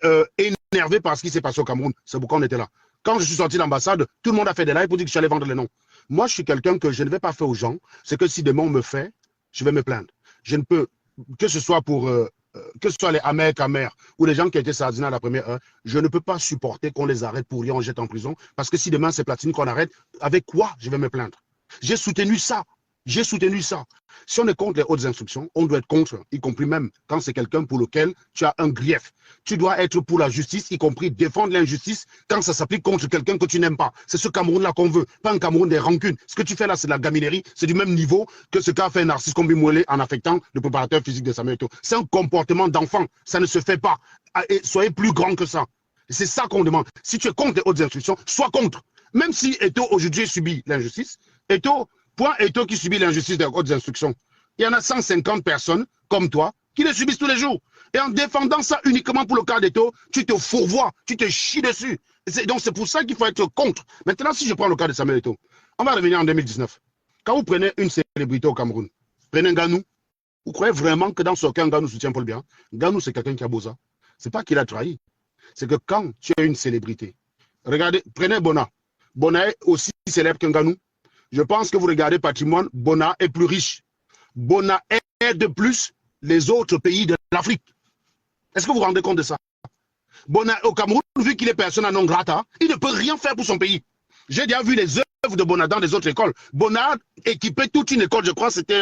énervés par ce qui s'est passé au Cameroun. C'est pourquoi on était là. Quand je suis sorti de l'ambassade, tout le monde a fait des lives pour dire que je suis allé vendre les noms. Moi, je suis quelqu'un que je ne vais pas faire aux gens. C'est que si demain on me fait, je vais me plaindre. Je ne peux, que ce soit que ce soit les amers ou les gens qui étaient sardinés à la première heure, je ne peux pas supporter qu'on les arrête pour rien, on jette en prison. Parce que si demain c'est Platini qu'on arrête, avec quoi je vais me plaindre? J'ai soutenu ça. J'ai soutenu ça. Si on est contre les hautes instructions, on doit être contre, y compris même quand c'est quelqu'un pour lequel tu as un grief. Tu dois être pour la justice, y compris défendre l'injustice quand ça s'applique contre quelqu'un que tu n'aimes pas. C'est ce Cameroun-là qu'on veut, pas un Cameroun des rancunes. Ce que tu fais là, c'est de la gaminerie, c'est du même niveau que ce qu'a fait Narcisse Combimouélé en affectant le préparateur physique de Samuel Eto'o. C'est un comportement d'enfant, ça ne se fait pas. Et soyez plus grand que ça. C'est ça qu'on demande. Si tu es contre les hautes instructions, sois contre. Même si Eto'o aujourd'hui subit l'injustice, Eto'o qui subit l'injustice des hautes instructions. Il y en a 150 personnes comme toi qui le subissent tous les jours. Et en défendant ça uniquement pour le cas d'Eto'o, tu te fourvoies, tu te chies dessus. Donc c'est pour ça qu'il faut être contre. Maintenant, si je prends le cas de Samuel Eto'o, on va revenir en 2019. Quand vous prenez une célébrité au Cameroun, prenez Nganou, vous croyez vraiment que dans ce cas, Nganou soutient Paul Biya? Nganou, c'est quelqu'un qui a beau ça. C'est pas qu'il a trahi. C'est que quand tu es une célébrité, regardez, prenez Bona. Bona est aussi célèbre qu'Nganou. Je pense que vous regardez patrimoine, Bona est plus riche. Bona aide plus les autres pays de l'Afrique. Est-ce que vous vous rendez compte de ça? Bona, au Cameroun, vu qu'il est persona non grata, il ne peut rien faire pour son pays. J'ai déjà vu les œuvres de Bona dans des autres écoles. Bona équipait toute une école, je crois, c'était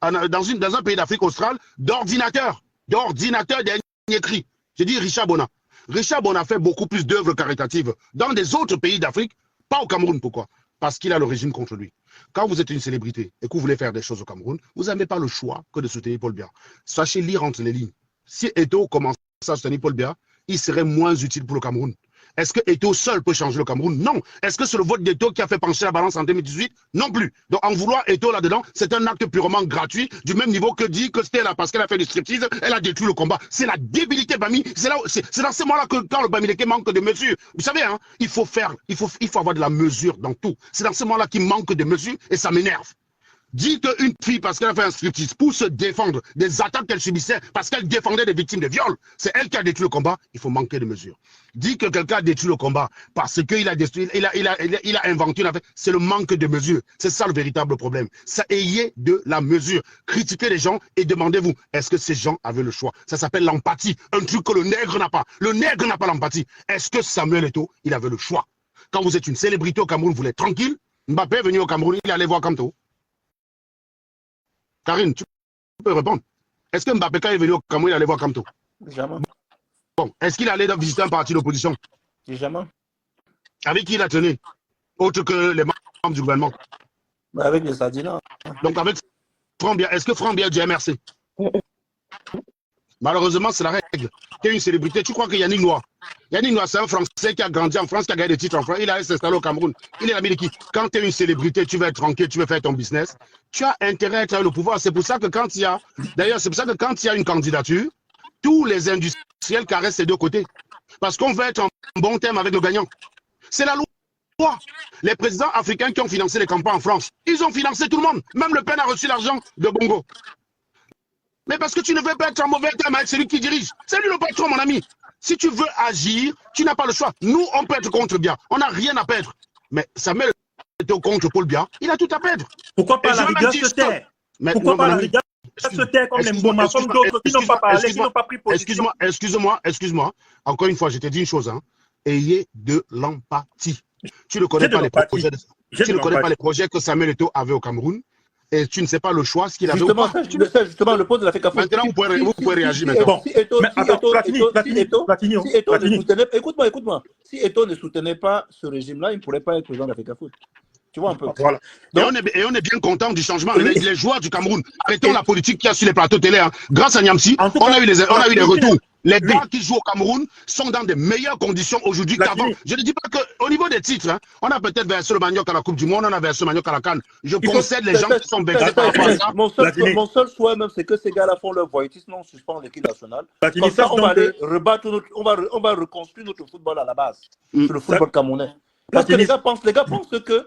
dans un pays d'Afrique australe, d'ordinateurs dernier cri. J'ai dit Richard Bona. Richard Bona fait beaucoup plus d'œuvres caritatives dans des autres pays d'Afrique, pas au Cameroun. Pourquoi? Parce qu'il a le régime contre lui. Quand vous êtes une célébrité et que vous voulez faire des choses au Cameroun, vous n'avez pas le choix que de soutenir Paul Biya. Sachez lire entre les lignes. Si Eto'o commence à soutenir Paul Biya, il serait moins utile pour le Cameroun. Est-ce que Eto'o seul peut changer le Cameroun? Non. Est-ce que c'est le vote d'Eto'o qui a fait pencher la balance en 2018? Non plus. Donc en vouloir Eto'o là-dedans, c'est un acte purement gratuit, du même niveau que dit que c'était là parce qu'elle a fait du striptease, elle a détruit le combat. C'est la débilité Bami. C'est dans ce moment-là que quand le Bamileke manque de mesure. Vous savez, hein, il faut avoir de la mesure dans tout. C'est dans ce moment-là qu'il manque de mesure et ça m'énerve. Dit qu'une fille, parce qu'elle a fait un striptease, pour se défendre des attaques qu'elle subissait, parce qu'elle défendait des victimes de viol, c'est elle qui a détruit le combat, il faut manquer de mesure. Dit que quelqu'un a détruit le combat parce qu'il a détruit, il a inventé une affaire, c'est le manque de mesure. C'est ça le véritable problème. Ça, ayez de la mesure. Critiquez les gens et demandez-vous, est-ce que ces gens avaient le choix? Ça s'appelle l'empathie, un truc que le nègre n'a pas. Le nègre n'a pas l'empathie. Est-ce que Samuel Eto'o, il avait le choix? Quand vous êtes une célébrité au Cameroun, vous voulez être tranquille, Mbappé est venu au Cameroun, il est allé voir Kamto. Karine, tu peux répondre. Est-ce que Mbappé, quand il est venu au Cameroun, il allait voir Kamto? Jamais. Bon, est-ce qu'il allait visiter un parti d'opposition? Jamais. Avec qui il a tenu? Autre que les membres du gouvernement. Avec les Sardinats. Donc avec Franck Biya, est-ce que Franck Biya dit merci? Malheureusement, c'est la règle. Tu es une célébrité. Tu crois que Yannick Noah, c'est un Français qui a grandi en France, qui a gagné des titres en France. Il a s'installé au Cameroun. Il est l'ami de qui? Quand tu es une célébrité, tu veux être tranquille, tu veux faire ton business. Tu as intérêt à être le pouvoir. C'est pour ça que quand il y a, d'ailleurs, c'est pour ça que quand il y a une candidature, tous les industriels caressent les deux côtés. Parce qu'on veut être en bon terme avec le gagnant. C'est la loi. Les présidents africains qui ont financé les campagnes en France, ils ont financé tout le monde. Même Le Pen a reçu l'argent de Bongo. Mais parce que tu ne veux pas être en mauvais terme avec celui qui dirige. C'est lui le patron, mon ami. Si tu veux agir, tu n'as pas le choix. Nous, on peut être contre Biya. On n'a rien à perdre. Mais Samuel était contre Paul Biya. Il a tout à perdre. Pourquoi pas la rigueur se taire? Pourquoi pas la rigueur se taire comme les Mboma, comme d'autres qui n'ont pas parlé, qui n'ont pas pris position? Excuse-moi. Encore une fois, je t'ai dit une chose. Hein. Ayez de l'empathie. Tu ne connais pas les projets. Tu ne connais pas les projets que Samuel Eto'o avait au Cameroun. Et tu ne sais pas le choix, ce qu'il avait ou pas. Justement, le poste de la FECAFOOT. Maintenant, vous pouvez réagir maintenant. Si Eto'o ne soutenait, écoute-moi. Si Eto'o ne soutenait pas ce régime-là, il ne pourrait pas être président de la FECAFOOT. Tu vois un peu. Voilà. Donc, et on est bien content du changement. Les joueurs du Cameroun, arrêtons la politique qu'il y a sur les plateaux télé. Hein. Grâce à Niamsi, on a eu des retours. Les gars qui jouent au Cameroun sont dans de meilleures conditions aujourd'hui qu'avant. Je ne dis pas qu'au niveau des titres, hein, on a peut-être versé le manioc à la Coupe du Monde, on a versé le manioc à la CAN. Je concède les gens qui sont vexés par rapport à ça. Mon seul souhait même, c'est que ces gars-là font leur voyoutisme, on suspend l'équipe nationale. Comme ça, on va aller rebattre on va reconstruire notre football à la base, sur le football camerounais. Parce que les gars pensent que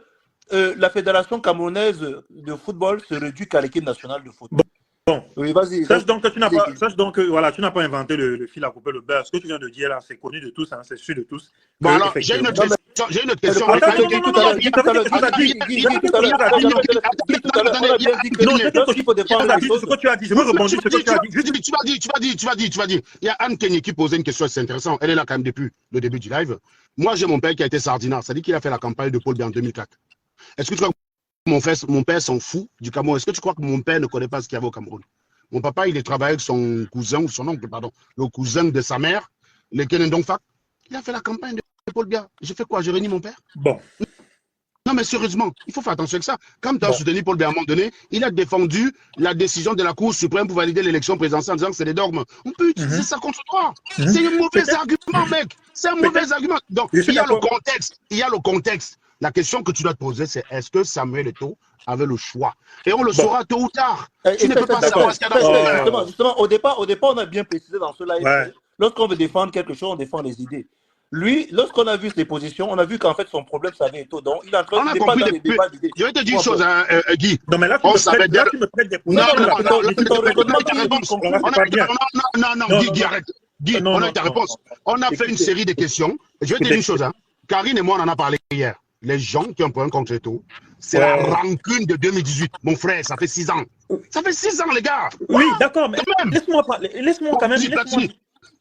la fédération camerounaise de football se réduit qu'à l'équipe nationale de football. Bon, oui, vas-y. Sache donc que tu n'as pas inventé le fil à couper le beurre. Ce que tu viens de dire là, c'est connu de tous, hein, c'est sûr de tous. Bon, alors, j'ai une autre question. Ce que tu as dit, je veux rebondir sur ce que tu as dit. Tu vas dire. Il y a Anne Kenny qui posait une question, c'est intéressant. Elle est là quand même depuis le début du live. Moi, j'ai mon père qui a été sardinard. Ça dit qu'il a fait la campagne de Paul Biya en 2004. Est-ce que tu crois que mon père s'en fout du Cameroun? Est-ce que tu crois que mon père ne connaît pas ce qu'il y avait au Cameroun? Mon papa, il est travaillé avec son cousin, ou son oncle, pardon, le cousin de sa mère, le Kenendong Fak. Il a fait la campagne de Paul Biya. J'ai fait quoi? J'ai réuni mon père? Bon. Non, mais sérieusement, il faut faire attention avec ça. Quand tu as soutenu Paul Biya à un moment donné, il a défendu la décision de la Cour suprême pour valider l'élection présidentielle en disant que c'est des dogmes. On peut utiliser ça contre toi. C'est un mauvais argument, mec. C'est un mauvais argument. Donc, il y a le contexte. La question que tu dois te poser, c'est est-ce que Samuel Eto'o avait le choix? Et on le saura tôt ou tard. Tu ne peux pas savoir ce qu'il y a dans ce Justement, au départ, on a bien précisé dans ce live, lorsqu'on veut défendre quelque chose, on défend les idées. Lui, lorsqu'on a vu ses positions, on a vu qu'en fait, son problème, ça avait Eto'o. Donc, il est en train de débattre dans les débats d'idées. Je vais te dire une chose, Guy. Non, mais là, tu me prêtes des Non, Guy, arrête. Guy, on a ta réponse. On a fait une série de questions. Je vais te dire une chose. Karine et moi, on en a parlé hier. Les gens qui ont pris un contre Eto'o, c'est la rancune de 2018. Mon frère, ça fait 6 ans. Ça fait 6 ans, les gars. Oui, d'accord, mais laisse-moi parler. Laisse-moi quand même.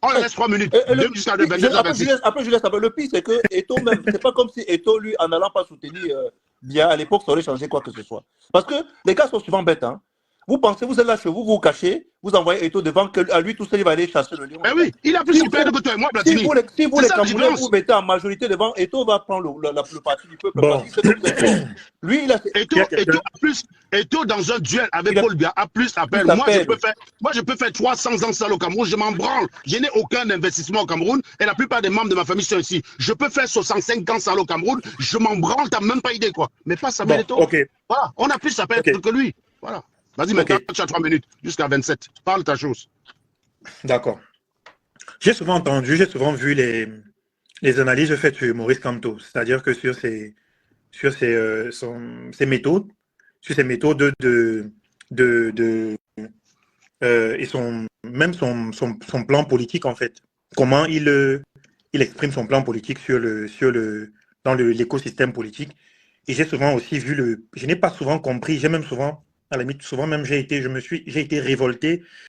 On laisse 3 minutes. Après, je laisse. Le pire, c'est que Eto'o, même, c'est pas comme si Eto'o, lui, en n'allant pas soutenir Biya à l'époque, ça aurait changé quoi que ce soit. Parce que les gars sont souvent bêtes. Hein. Vous pensez, vous êtes là chez vous, vous cachez, vous envoyez Eto'o devant que à lui tout seul, il va aller chasser le lion. Mais oui, il a plus de perdre que toi et moi, Platini. Si vous, les Camerounais, vous mettez en majorité devant, Eto'o va prendre le parti du peuple. Bon. Lui, il a... Eto'o, dans un duel avec Paul Biya, a plus à perdre. Moi, je peux faire 300 ans seul au Cameroun, je m'en branle. Je n'ai aucun investissement au Cameroun et la plupart des membres de ma famille sont ici. Je peux faire 65 ans seul au Cameroun, je m'en branle, t'as même pas idée, quoi. Mais pas Samuel Eto'o. Voilà, on a plus à perdre que lui. Voilà. Vas-y, maintenant, tu as 3 minutes, jusqu'à 27. Parle ta chose. D'accord. J'ai souvent vu les analyses faites sur Maurice Kamto, c'est-à-dire que sur ses méthodes, et son plan politique, en fait. Comment il exprime son plan politique dans l'écosystème politique. Et j'ai souvent aussi vu je n'ai pas souvent compris, j'ai même souvent, à la limite, souvent même j'ai été révolté